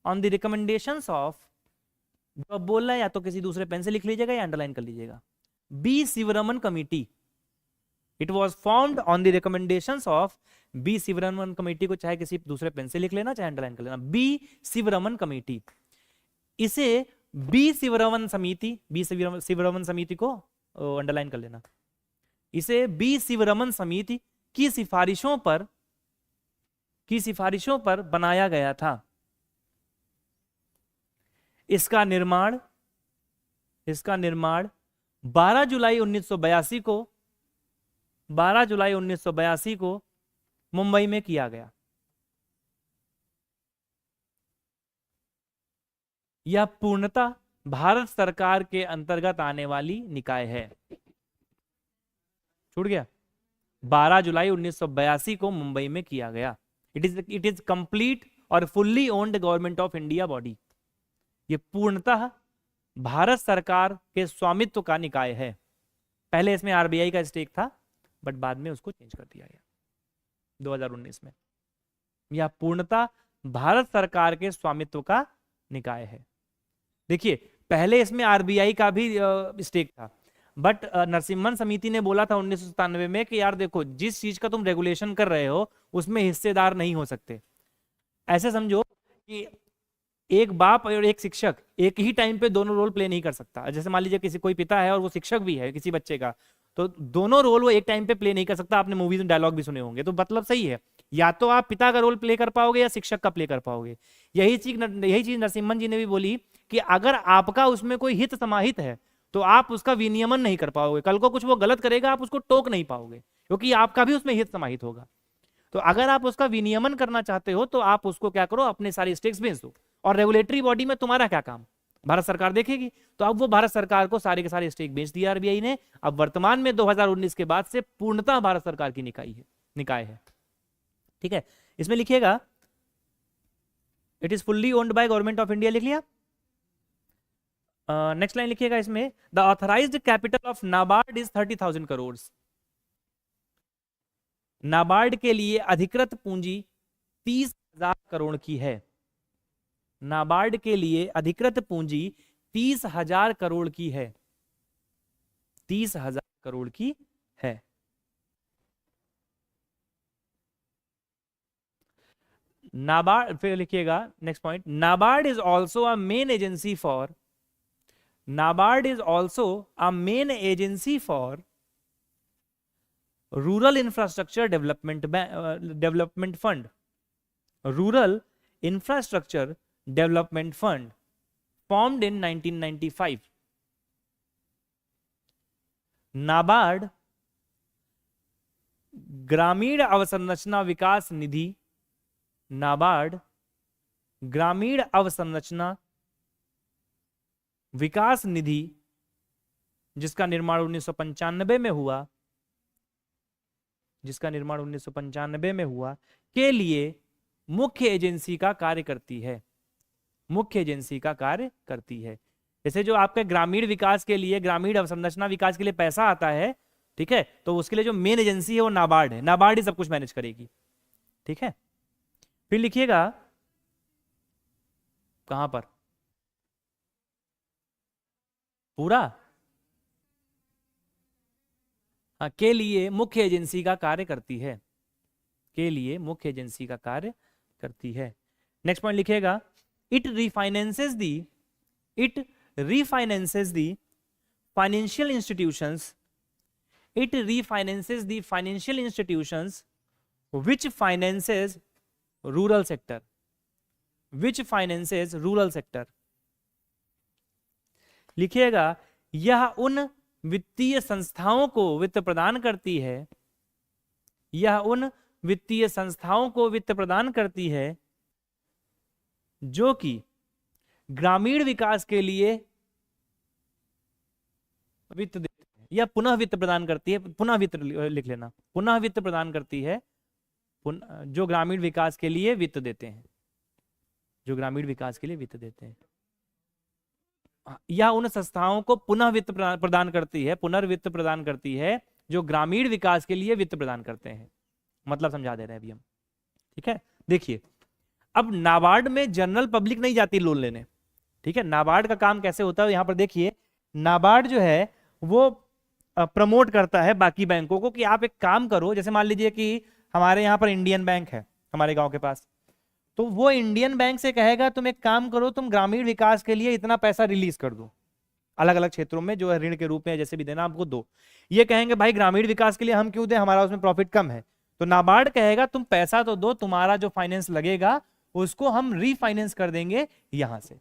on the recommendations of, जो अब बोल रहा है या तो किसी दूसरे पेन से लिख लीजिएगा या अंडरलाइन कर लीजिएगा, B Sivaraman committee. It was formed on the recommendations of B Sivaraman committee, को चाहे किसी दूसरे पेन से लिख लेना चाहे अंडरलाइन कर लेना, बी शिवरमन कमेटी। इसे बी शिवरमन समिति, बी शिवरमन समिति को अंडरलाइन कर लेना। इसे बी शिवरमन समिति की सिफारिशों पर बनाया गया था। इसका निर्माण 12 जुलाई 1982 को मुंबई में किया गया। यह पूर्णतः भारत सरकार के अंतर्गत आने वाली निकाय है। छूट गया? 12 जुलाई 1982 को मुंबई में किया गया। इट इज कंप्लीट और fully owned government of India body. ये पूर्णतः भारत सरकार के स्वामित्व का निकाय है। पहले इसमें आरबीआई का स्टेक था, बट बाद में उसको चेंज कर दिया गया 2019 में। यह पूर्णतः भारत सरकार के स्वामित्व का निकाय है। देखिए, पहले इसमें आरबीआई का भी स्टेक था, बट नरसिम्हन समिति ने बोला था 1997 में कि यार देखो, जिस चीज का तुम रेगुलेशन कर रहे हो उसमें हिस्सेदार नहीं हो सकते। ऐसे समझो कि एक बाप और एक शिक्षक एक ही टाइम पे दोनों रोल प्ले नहीं कर सकता। जैसे मान लीजिए किसी कोई पिता है और वो शिक्षक भी है किसी बच्चे का, तो दोनों रोल वो एक टाइम पे प्ले नहीं कर सकता। आपने मूवीज में डायलॉग भी सुने होंगे, तो मतलब सही है, या तो आप पिता का रोल प्ले कर पाओगे या शिक्षक का प्ले कर पाओगे। यही चीज नरसिम्हन जी ने भी बोली कि अगर आपका उसमें कोई हित समाहित है तो आप उसका विनियमन नहीं कर पाओगे। कल को कुछ वो गलत करेगा, आप उसको टोक नहीं पाओगे, क्योंकि आपका भी उसमें हित समाहित होगा। तो अगर आप उसका विनियमन करना चाहते हो तो आप उसको क्या करो, अपने सारे स्टेक्स बेच दो। और रेगुलेटरी बॉडी में तुम्हारा क्या काम, भारत सरकार देखेगी। तो अब वो भारत सरकार को सारे के सारे स्टेक बेच दिया आरबीआई ने। अब वर्तमान में 2019 के बाद से पूर्णतः भारत सरकार की निकाय है। ठीक है, इसमें लिखिएगा it is fully owned by government of India, लिख लिया। नेक्स्ट लाइन लिखिएगा इसमें, the authorised capital of NABARD is 30,000 crore. NABARD के लिए अधिकृत पूंजी 30,000 करोड़ की है। नाबार्ड के लिए अधिकृत पूंजी 30,000 करोड़ की है। 30,000 करोड़ की है। नाबार्ड, फिर लिखिएगा next point, NABARD is also a main agency for, NABARD is also a main agency for rural infrastructure development fund, rural infrastructure development fund formed in 1995. NABARD ग्रामीण अवसंरचना विकास निधि, नाबार्ड ग्रामीण अवसंरचना विकास निधि, जिसका निर्माण 1995 में हुआ, के लिए मुख्य एजेंसी का कार्य करती है। मुख्य एजेंसी का कार्य करती है। जैसे जो आपके ग्रामीण विकास के लिए, ग्रामीण अवसंरचना विकास के लिए पैसा आता है, ठीक है, तो उसके लिए जो मेन एजेंसी है वो नाबार्ड है। नाबार्ड ही सब कुछ मैनेज करेगी। ठीक है, फिर लिखिएगा कहां पर, पूरा, हाँ, के लिए मुख्य एजेंसी का कार्य करती है। के लिए मुख्य एजेंसी का कार्य करती है। नेक्स्ट पॉइंट लिखिएगा, it refinances the financial institutions, it refinances the financial institutions which finances rural sector, which finances rural sector। लिखिएगा, यह उन वित्तीय संस्थाओं को वित्त प्रदान करती है, यह उन वित्तीय संस्थाओं को वित्त प्रदान करती है जो कि ग्रामीण विकास के लिए वित्त देते हैं, या पुनः वित्त प्रदान करती है, पुनः वित्त लिख लेना, पुनः वित्त प्रदान करती है, जो ग्रामीण विकास के लिए वित्त देते हैं, जो ग्रामीण विकास के लिए वित्त देते हैं, या उन संस्थाओं को पुनः वित्त प्रदान करती है, पुनर्वित्त प्रदान करती है जो ग्रामीण विकास के लिए वित्त प्रदान करते हैं। मतलब समझा दे रहे हैं अभी हम, ठीक है। देखिए, अब नाबार्ड में जनरल पब्लिक नहीं जाती लोन लेने, ठीक है। नाबार्ड का काम कैसे होता है यहां पर देखिए, नाबार्ड जो है वो प्रमोट करता है बाकी बैंकों को कि आप एक काम करो, जैसे मान लीजिए कि हमारे यहाँ पर इंडियन बैंक है हमारे गांव के पास, तो वो इंडियन बैंक से कहेगा तुम एक काम करो, तुम ग्रामीण विकास के लिए इतना पैसा रिलीज कर दो, अलग अलग क्षेत्रों में जो है ऋण के रूप में जैसे भी देना आपको दो। ये कहेंगे भाई ग्रामीण विकास के लिए हम क्यों दें, हमारा उसमें प्रॉफिट कम है, तो नाबार्ड कहेगा तुम पैसा तो दो, तुम्हारा जो फाइनेंस लगेगा उसको हम रीफाइनेंस कर देंगे यहां से।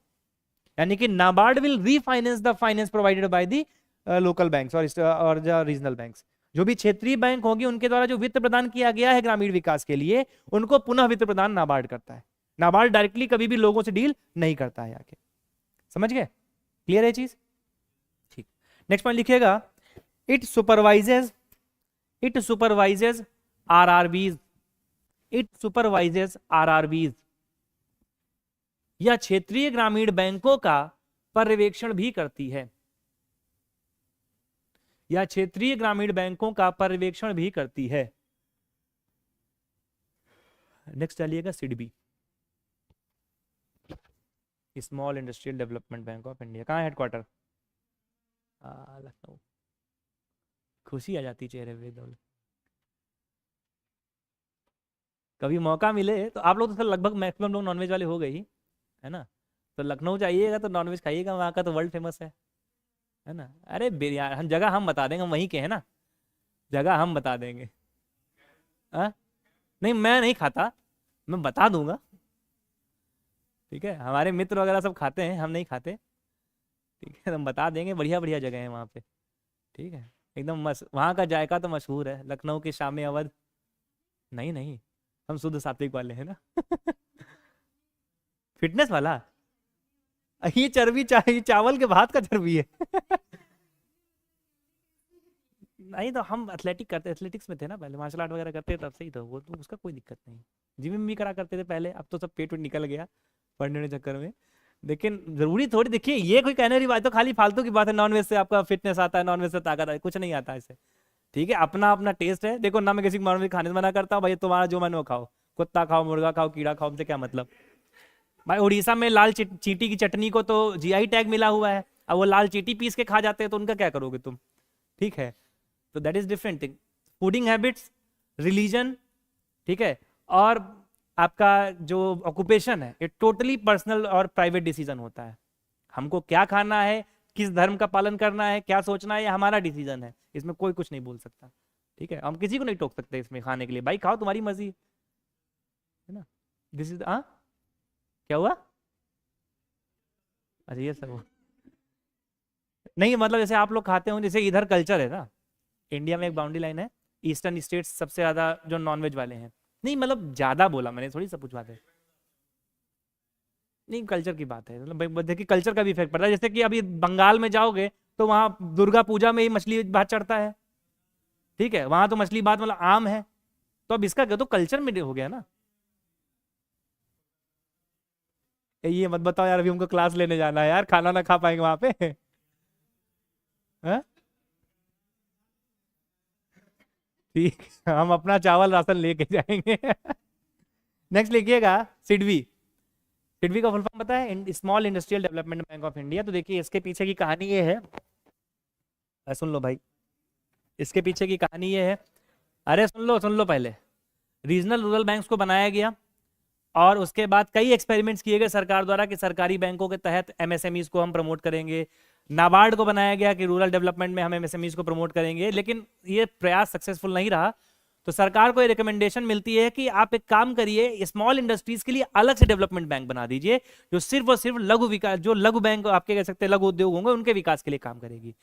यानी कि NABARD will refinance the finance provided by the local banks और रीजनल बैंक्स। जो भी क्षेत्रीय बैंक होगी उनके द्वारा जो वित्त प्रदान किया गया है ग्रामीण विकास के लिए, उनको पुनः वित्त प्रदान नाबार्ड करता है। नाबार्ड डायरेक्टली कभी भी लोगों से डील नहीं करता है आके। समझ गए? क्लियर है चीज? ठीक। नेक्स्ट पॉइंट लिखिएगा, it supervises RRBs, it supervises RRBs, यह क्षेत्रीय ग्रामीण बैंकों का पर्यवेक्षण भी करती है, या क्षेत्रीय ग्रामीण बैंकों का पर्यवेक्षण भी करती है। नेक्स्ट डालिएगा SIDBI, small industrial development bank of India. कहाँ है हेडक्वार्टर? लखनऊ। खुशी आ जाती चेहरे पे एकदम। कभी मौका मिले तो आप लोग तो लगभग मैक्सिमम लोग नॉनवेज वाले हो गए ही, है ना, तो लखनऊ जाइएगा तो नॉनवेज खाइएगा, वहाँ का तो वर्ल्ड फेमस है ना। अरे बिरयानी, हम जगह हम बता देंगे, हम वहीं के हैं ना, जगह हम बता देंगे। नहीं मैं नहीं खाता, मैं बता दूंगा, ठीक है। हमारे मित्र वगैरह सब खाते हैं, हम नहीं खाते, ठीक है। हम बता देंगे, बढ़िया बढ़िया जगह है वहाँ पे, ठीक है। एकदम वहाँ का जायका तो मशहूर है, लखनऊ के शाम अवध। नहीं नहीं, हम शुद्ध सात्विक वाले हैं ना। फिटनेस वाला, ये चर्बी चावल के भात का चर्बी है। नहीं तो हम एथलेटिक्स में थे ना पहले, मार्शल आर्ट वगैरह करते थे, तब से ही तो वो तो उसका कोई दिक्कत नहीं। जिम में भी करा करते थे पहले, अब तो सब पेट निकल गया पढ़ने के चक्कर में। लेकिन जरूरी थोड़ी, देखिए ये कोई कहने वाली बात तो खाली फालतू की बात है, नॉनवेज से आपका फिटनेस आता है, नॉनवेज से ताकत है, कुछ नहीं आता इससे, ठीक है। अपना अपना टेस्ट है। देखो ना, मैं किसी को नॉनवेज खाने से मना करता हूँ, भाई तुम्हारा जो मन वो खाओ, कुत्ता खाओ, मुर्गा खाओ, कीड़ा खाओ, हमसे क्या मतलब। भाई उड़ीसा में लाल चींटी की चटनी को तो जीआई टैग मिला हुआ है, अब वो लाल चींटी पीस के खा जाते हैं तो उनका क्या करोगे तुम, ठीक है। तो that is different thing. Fooding habits, religion, ठीक है, और आपका जो ऑक्यूपेशन है, ये टोटली पर्सनल और प्राइवेट डिसीजन होता है। हमको क्या खाना है, किस धर्म का पालन करना है, क्या सोचना है, ये हमारा डिसीजन है, इसमें कोई कुछ नहीं बोल सकता, ठीक है। हम किसी को नहीं टोक सकते इसमें खाने के लिए, भाई खाओ तुम्हारी मर्जी, है ना। दिस इज क्या हुआ? अच्छा ये सब नहीं, मतलब जैसे आप लोग खाते हो, जैसे इधर कल्चर है ना, इंडिया में एक बाउंड्री लाइन है, ईस्टर्न स्टेट्स सबसे ज्यादा जो नॉनवेज वाले हैं। नहीं मतलब ज्यादा बोला मैंने, थोड़ी सब कुछ बात है, नहीं कल्चर की बात है, मतलब देखिए कल्चर का भी इफेक्ट पड़ता है। जैसे कि अभी बंगाल में जाओगे तो वहां दुर्गा पूजा में ही मछली भात चढ़ता है, ठीक है, वहां तो मछली भात मतलब आम है, तो अब इसका क्या, तो कल्चर में हो गया ना। ये मत बताओ यार, अभी हमको क्लास लेने जाना है यार, खाना ना खा पाएंगे वहां पे। ठीक, हम अपना चावल राशन लेके जाएंगे। नेक्स्ट लिखिएगा सिडबी। सिडबी का फुल फॉर्म पता है? Small industrial development bank of India. तो देखिए इसके पीछे की कहानी ये है, सुन लो भाई, इसके पीछे की कहानी ये है। अरे सुन लो पहले। रीजनल रूरल बैंक्स को बनाया गया और उसके बाद कई एक्सपेरिमेंट्स किए गए सरकार द्वारा कि सरकारी बैंकों के तहत एमएसएमईज को हम प्रमोट करेंगे। नाबार्ड को बनाया गया कि रूरल डेवलपमेंट में हम एमएसएमईज को प्रमोट करेंगे, लेकिन ये प्रयास सक्सेसफुल नहीं रहा। तो सरकार को ये रिकमेंडेशन मिलती है कि आप एक काम करिए, स्मॉल इंडस्ट्रीज के लिए अलग से डेवलपमेंट बैंक बना दीजिए, जो सिर्फ और सिर्फ लघु विकास, जो लघु बैंक आपके कह सकते हैं लघु उद्योग होंगे, उनके विकास के लिए काम करेगी।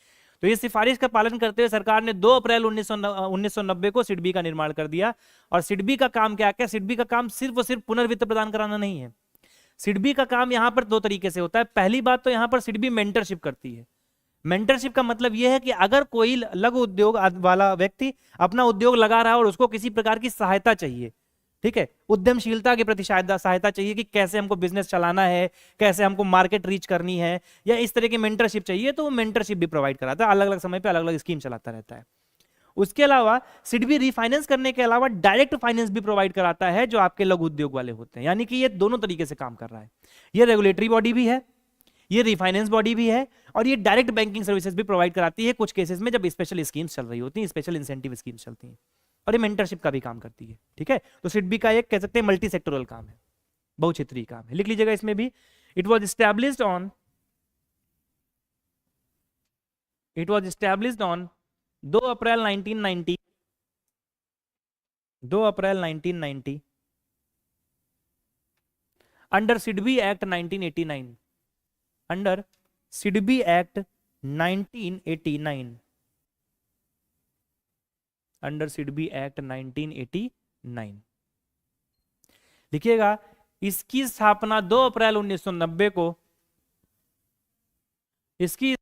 तो ये सिफारिश का पालन करते हुए सरकार ने 2 अप्रैल 1990 को सिडबी का निर्माण कर दिया। और सिडबी का काम क्या क्या, सिडबी का काम सिर्फ और सिर्फ पुनर्वित्त प्रदान कराना नहीं है। सिडबी का काम यहां पर 2 तरीके से होता है। पहली बात तो यहां पर सिडबी मेंटरशिप करती है। मेंटरशिप का मतलब यह है कि अगर कोई लघु उद्योग वाला व्यक्ति अपना उद्योग लगा रहा है और उसको किसी प्रकार की सहायता चाहिए, ठीक है, उद्यमशीलता के प्रति सहायता चाहिए कि कैसे हमको बिजनेस चलाना है, कैसे हमको मार्केट रीच करनी है, या इस तरह की मेंटरशिप चाहिए, तो वो मेंटरशिप भी प्रोवाइड कराता है। अलग अलग समय पे अलग अलग स्कीम चलाता रहता है। उसके अलावा सिडबी रिफाइनेंस करने के अलावा डायरेक्ट फाइनेंस भी प्रोवाइड कराता है जो आपके लघु उद्योग वाले होते हैं। यानी कि ये दोनों तरीके से काम कर रहा है। ये रेगुलेटरी बॉडी भी है, ये रिफाइनेंस बॉडी भी है, और ये डायरेक्ट बैंकिंग सर्विसेज भी प्रोवाइड कराती है कुछ केसेस में जब स्पेशल स्कीम्स चल रही होती हैं, स्पेशल इंसेंटिव स्कीम्स चलती हैं, और ये मेंटरशिप का भी काम करती है। ठीक है, तो सिडबी का एक कह सकते हैं मल्टी सेक्टोरल काम है, बहुक्षेत्रीय काम है। लिख लीजिएगा इसमें भी, it was established on 2 April 1990 under SIDBI act 1989, under SIDBI act 1989, under SIDBI act 1989। लिखिएगा, इसकी स्थापना 2 अप्रैल 1990 को, इसकी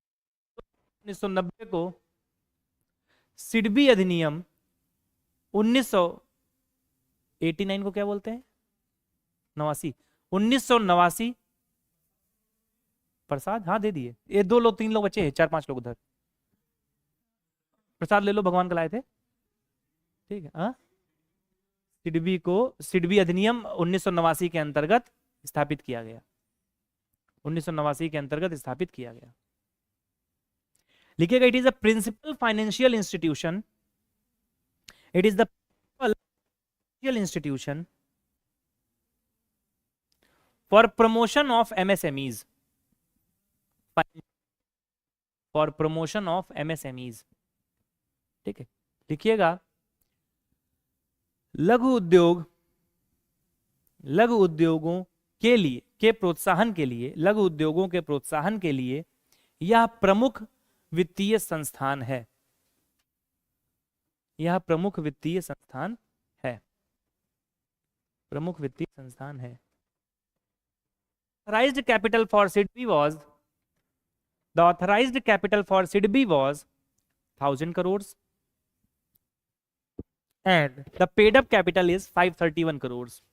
1990 को सिडबी अधिनियम 1989 को क्या बोलते हैं, 1989 प्रसाद, हाँ दे दिए, ये 2 लोग 3 लोग बच्चे हैं, 4-5 लोग उधर, प्रसाद ले लो, भगवान को लाए थे। ठीक है, हाँ, सिडबी अधिनियम 1989 के अंतर्गत स्थापित किया गया, 1989 के अंतर्गत स्थापित किया गया। लिखिएगा, it is a principal financial institution, it is the financial institution for promotion of MSMEs, for promotion of MSMEs. ठीक है, लिखिएगा, लघु उद्योगों के लिए के प्रोत्साहन के लिए, लघु उद्योगों के प्रोत्साहन के लिए यह प्रमुख वित्तीय संस्थान है, यह प्रमुख वित्तीय संस्थान है, प्रमुख वित्तीय संस्थान है। Authorized capital for SIDBI was, the authorized capital for SIDBI was 1000 crores and the paid up capital is 531 crores,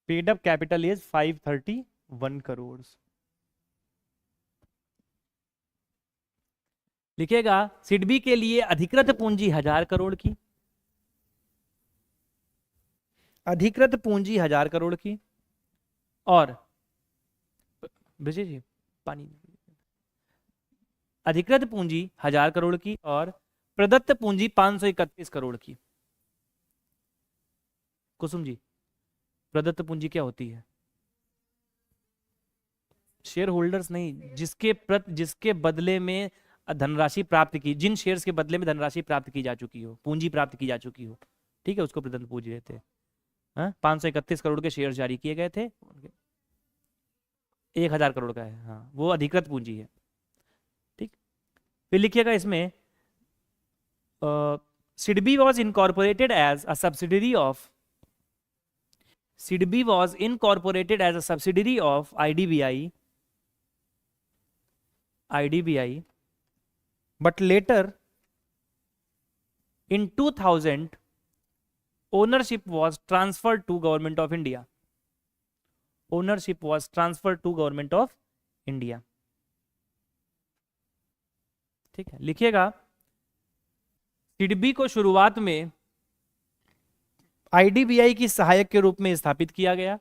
paid up capital is 531 crores। लिखिएगा, सिडबी के लिए अधिकृत पूंजी 1000 करोड़ की, अधिकृत पूंजी 1000 करोड़ की, और विजय जी पानी, अधिकृत पूंजी 1000 करोड़ की और प्रदत्त पूंजी 531 करोड़ की। कुसुम जी, प्रदत्त पूंजी क्या होती है? शेयर होल्डर्स नहीं, जिसके बदले में धनराशि प्राप्त की, जिन शेयर्स के बदले में धनराशि प्राप्त की जा चुकी हो, पूंजी प्राप्त की जा चुकी हो, ठीक है, उसको प्रदत्त पूंजी देते हैं। 531 करोड़ के शेयर जारी किए गए थे, 1000 करोड़ का है, हाँ, वो अधिकृत पूंजी है। ठीक, फिर लिखिएगा इसमें, SIDBI was incorporated as a subsidiary of, SIDBI was incorporated as a subsidiary of IDBI, but later in 2000 ownership was transferred to Government of India, ownership was transferred to Government of India। ठीक है, लिखिएगा, सिडबी को शुरुआत में IDBI की सहायक के रूप में स्थापित किया गया,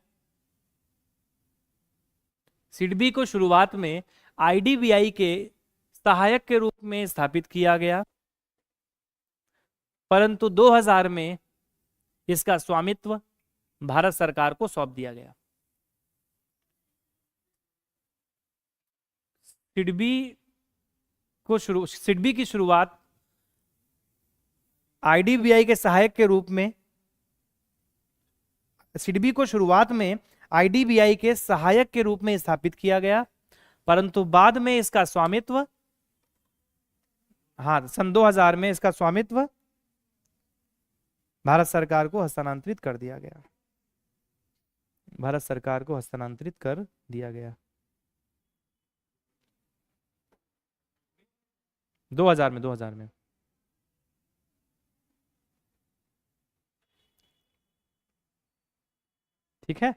सिडबी को शुरुआत में IDBI के सहायक के रूप में स्थापित किया गया, परंतु 2000 में इसका स्वामित्व भारत सरकार को सौंप दिया गया। सिडबी की शुरुआत IDBI के सहायक के रूप में, सिडबी को शुरुआत में IDBI के सहायक के रूप में स्थापित किया गया, परंतु बाद में इसका स्वामित्व हाँ, सन 2000 में इसका स्वामित्व भारत सरकार को हस्तांतरित कर दिया गया। भारत सरकार को हस्तांतरित कर दिया गया 2000 में, 2000 में। ठीक है।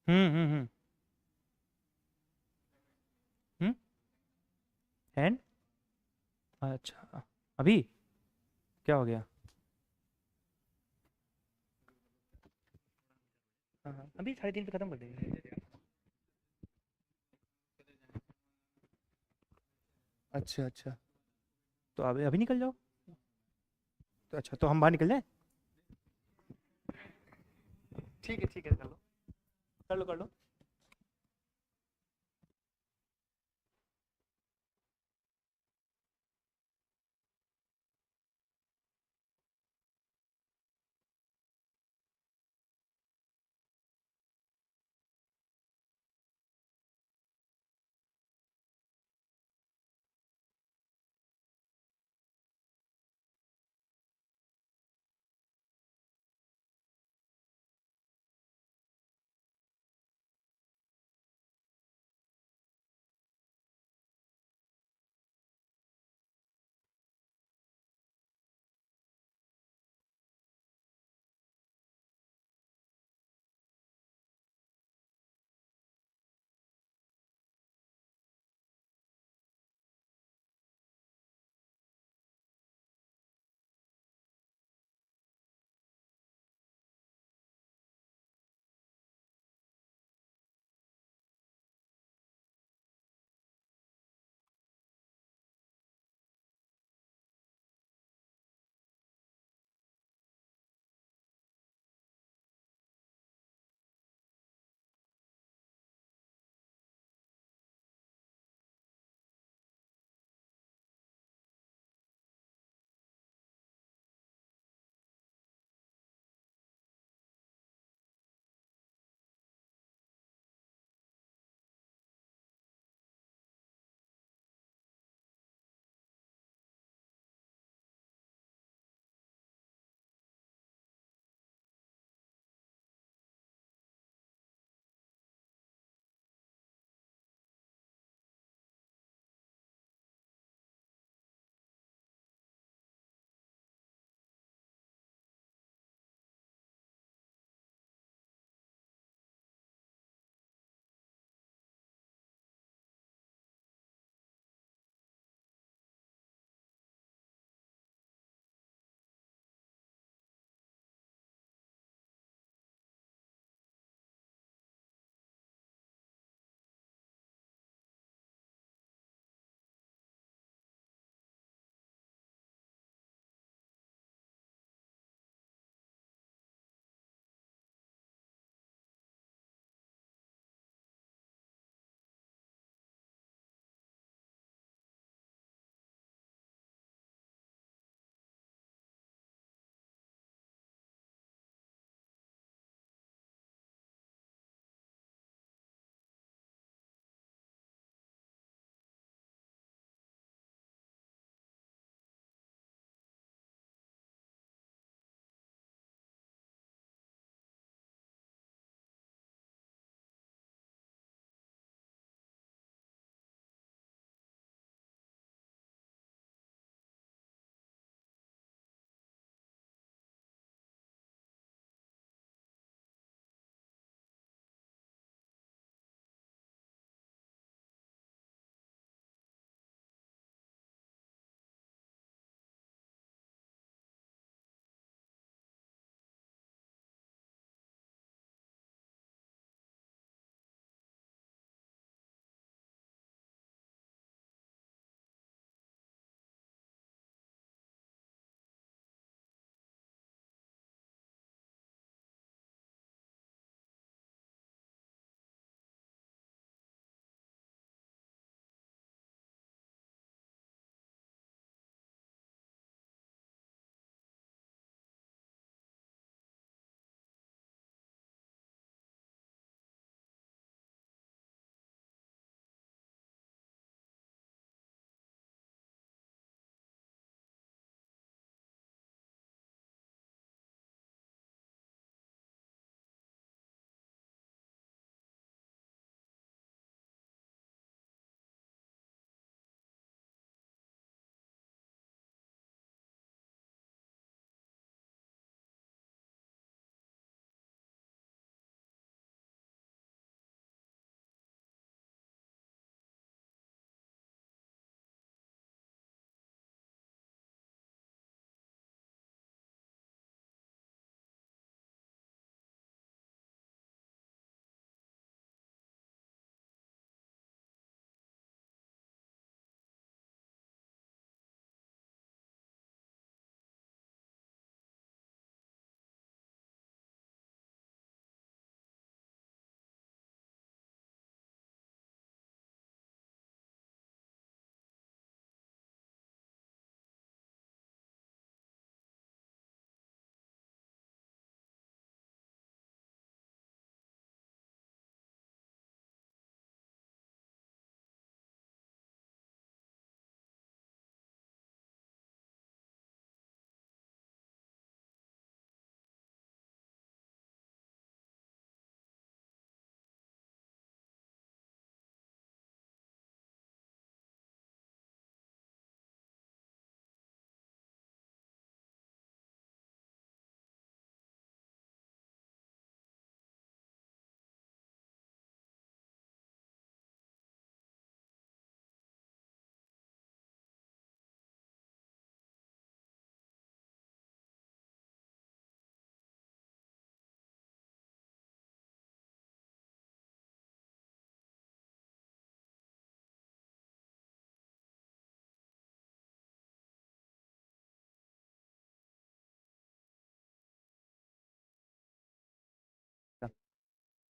हम्म। हम्म। एंड अच्छा, अभी क्या हो गया? हाँ हाँ, अभी 3:30 पे खत्म कर देंगे। अच्छा अच्छा, तो अभी अभी निकल जाओ। तो अच्छा, तो हम बाहर निकल जाए? ठीक है, कर लो, कर लो, कर लो।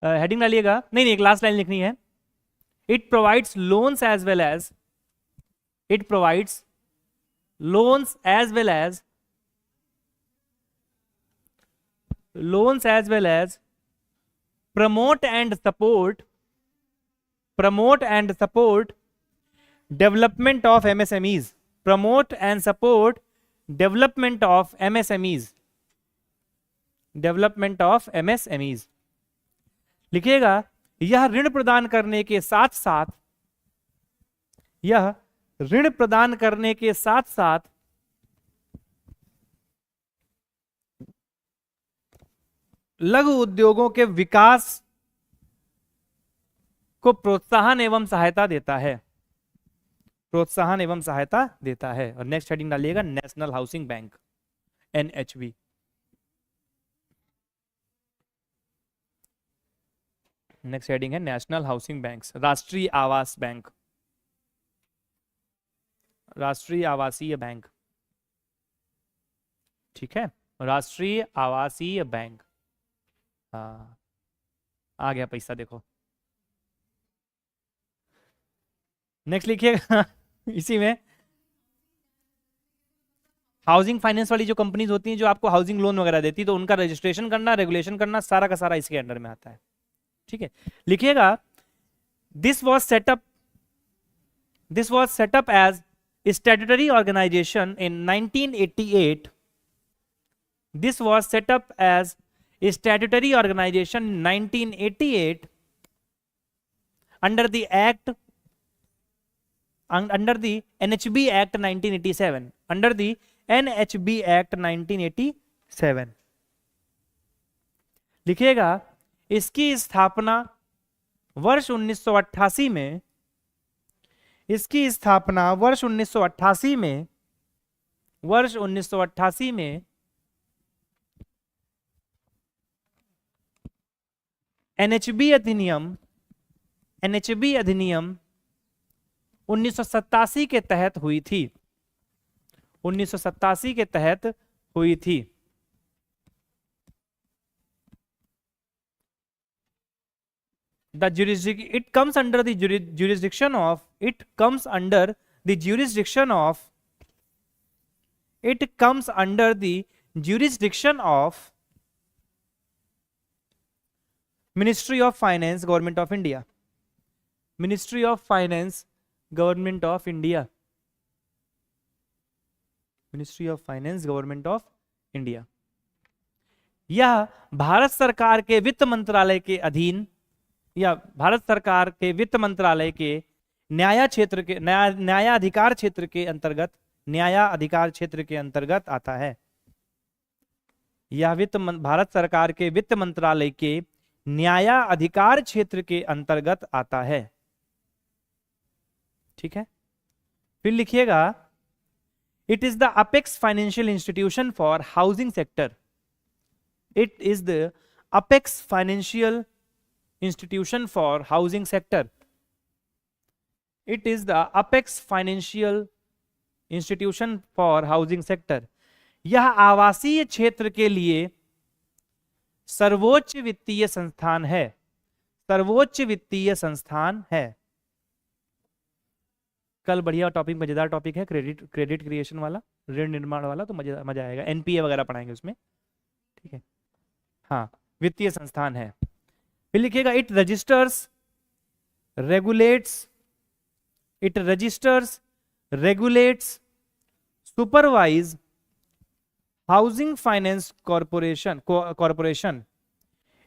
हेडिंग डालिएगा, नहीं नहीं, एक लास्ट लाइन लिखनी है। It provides loans as well as, it provides loans as well as, loans as well as promote and support development of MSMEs, promote and support development of MSMEs, development of MSMEs। लिखिएगा, यह ऋण प्रदान करने के साथ साथ, यह ऋण प्रदान करने के साथ साथ लघु उद्योगों के विकास को प्रोत्साहन एवं सहायता देता है, प्रोत्साहन एवं सहायता देता है। और नेक्स्ट हेडिंग डालिएगा, national housing bank, NHB। Next heading है नेशनल हाउसिंग बैंक, राष्ट्रीय आवास बैंक, राष्ट्रीय आवासीय बैंक, ठीक है, राष्ट्रीय आवासीय बैंक। हाँ, आ गया पैसा, देखो। नेक्स्ट लिखिएगा इसी में, हाउसिंग फाइनेंस वाली जो कंपनीज होती हैं जो आपको हाउसिंग लोन वगैरह देती है, तो उनका रजिस्ट्रेशन करना, रेगुलेशन करना, सारा का सारा इसके अंडर में आता है, ठीक है। लिखिएगा, this was set up as statutory organisation in 1988। This was set up as statutory organization in 1988 under the NHB Act 1987, under the NHB Act 1987। लिखिएगा, इसकी स्थापना वर्ष 1988 में, इसकी स्थापना वर्ष 1988 में, वर्ष 1988 में NHB अधिनियम 1987 के तहत हुई थी, 1987 के तहत हुई थी। It comes under the jurisdiction of, it comes under the jurisdiction of, it comes under the jurisdiction of Ministry of Finance, Government of India, Ministry of Finance, Government of India, Ministry of Finance, Government of India। यह भारत सरकार के वित्त मंत्रालय के अधीन, या भारत सरकार के वित्त मंत्रालय के न्यायाधिकार क्षेत्र के अंतर्गत, न्यायाधिकार क्षेत्र के अंतर्गत आता है। यह भारत सरकार के वित्त मंत्रालय के न्यायाधिकार क्षेत्र के अंतर्गत आता है, ठीक है। फिर लिखिएगा, it is the apex financial institution for housing sector, it is the apex financial institution for housing sector, it is the apex financial institution for housing sector. यह आवासीय क्षेत्र के लिए सर्वोच्च वित्तीय संस्थान है, सर्वोच्च वित्तीय संस्थान है। कल बढ़िया टॉपिक, मजेदार टॉपिक है, क्रेडिट क्रिएशन वाला, ऋण निर्माण वाला, तो मजा आएगा, NPA वगैरह पढ़ाएंगे उसमें, ठीक है। हाँ, वित्तीय संस्थान है। फिर लिखिएगा, it registers regulates supervise housing finance corporation,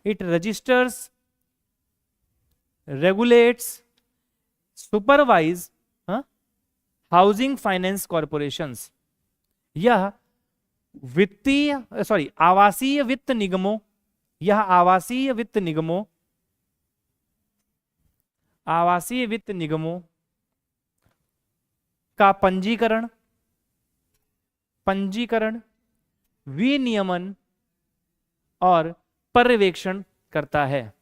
it registers, regulates, supervise housing finance corporations. यह आवासीय वित्त निगमों, यह आवासीय वित्त निगमों का पंजीकरण, विनियमन और पर्यवेक्षण करता है,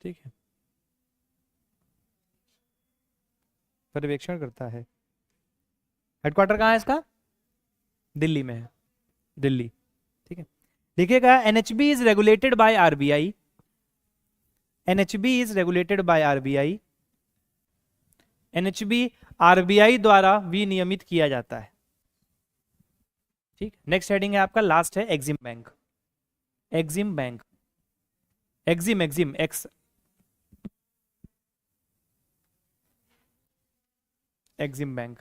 ठीक है, पर्यवेक्षण करता है। हेडक्वार्टर कहाँ है इसका? दिल्ली में है, दिल्ली, ठीक है, लिखिएगा NHB is regulated by RBI, NHB is regulated by RBI, NHB RBI द्वारा विनियमित किया जाता है। ठीक, नेक्स्ट हेडिंग है आपका, लास्ट है Exim bank, Exim bank, Exim Exim x Exim bank,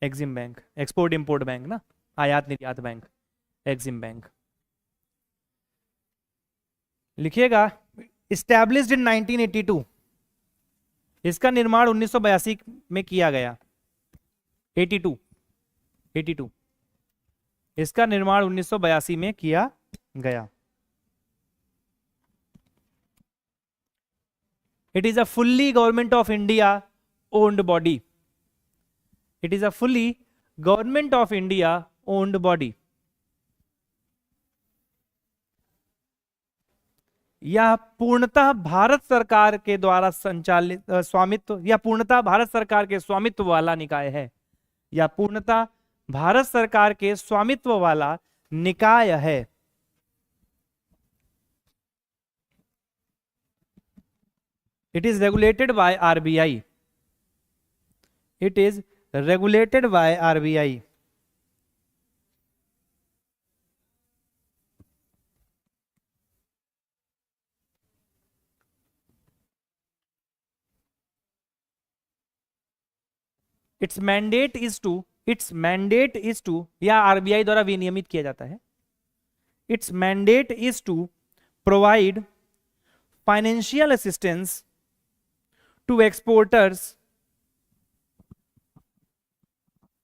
Exim bank export import bank ना, आयात निर्यात बैंक, एक्सिम बैंक। लिखिएगा इस्टेब्लिश्ड इन 1982, इसका निर्माण 1982 में किया गया, 82 82, इसका निर्माण 1982 में किया गया। It is a fully government of India owned body, it is a fully government of India owned body. यह पूर्णतः भारत सरकार के द्वारा संचालित स्वामित्व, या पूर्णतः भारत सरकार के स्वामित्व वाला निकाय है, या पूर्णतः भारत सरकार के स्वामित्व वाला निकाय है। It is regulated by RBI, it is regulated by RBI. It's mandate is to, it's mandate is to, या आरबीआई द्वारा विनियमित किया जाता है। It's mandate is to provide financial assistance to exporters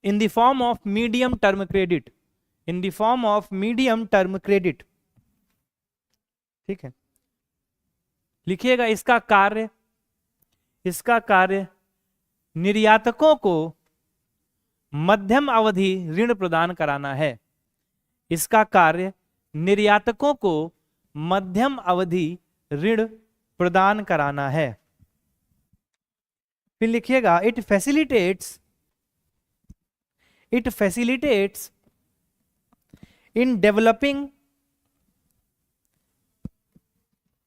in the form of medium term credit, in the form of medium term credit। ठीक है, लिखिएगा इसका कार्य, इसका कार्य निर्यातकों को मध्यम अवधि ऋण प्रदान कराना है, इसका कार्य निर्यातकों को मध्यम अवधि ऋण प्रदान कराना है। फिर लिखिएगा it facilitates, it facilitates in developing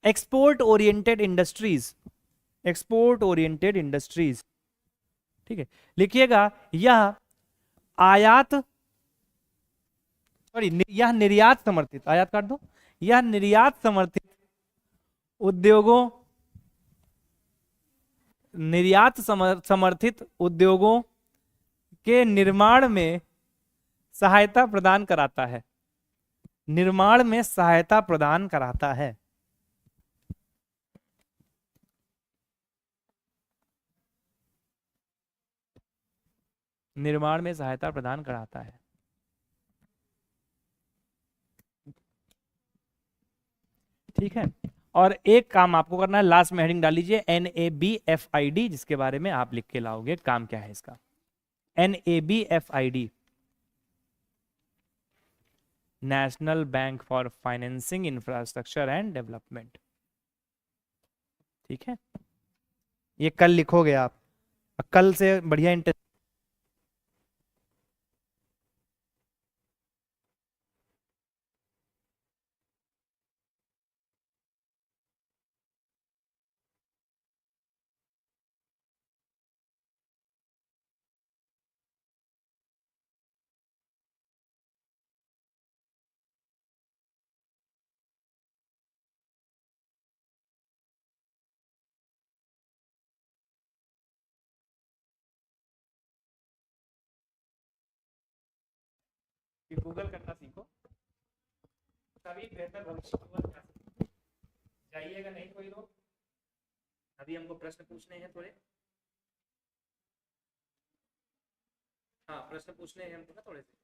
export oriented industries, export oriented industries। ठीक है, लिखिएगा यह आयात, सॉरी यह निर्यात समर्थित, आयात काट दो, यह निर्यात समर्थित उद्योगों, निर्यात समर्थित उद्योगों के निर्माण में सहायता प्रदान कराता है, निर्माण में सहायता प्रदान कराता है। निर्माण में सहायता प्रदान कराता है। ठीक है, और एक काम आपको करना है, लास्ट में हेडिंग डाल लीजिए NABFID, जिसके बारे में आप लिख के लाओगे काम क्या है इसका। NABFID, national bank for financing infrastructure and development. ठीक है, ये कल लिखोगे आप, कल से बढ़िया इंटरेस्ट। गूगल करना सीखो, तभी बेहतर भविष्य की ओर जा सकते। जाइएगा नहीं कोई लोग, अभी हमको प्रश्न पूछने हैं थोड़े, हाँ प्रश्न पूछने हैं हमको ना थोड़े से।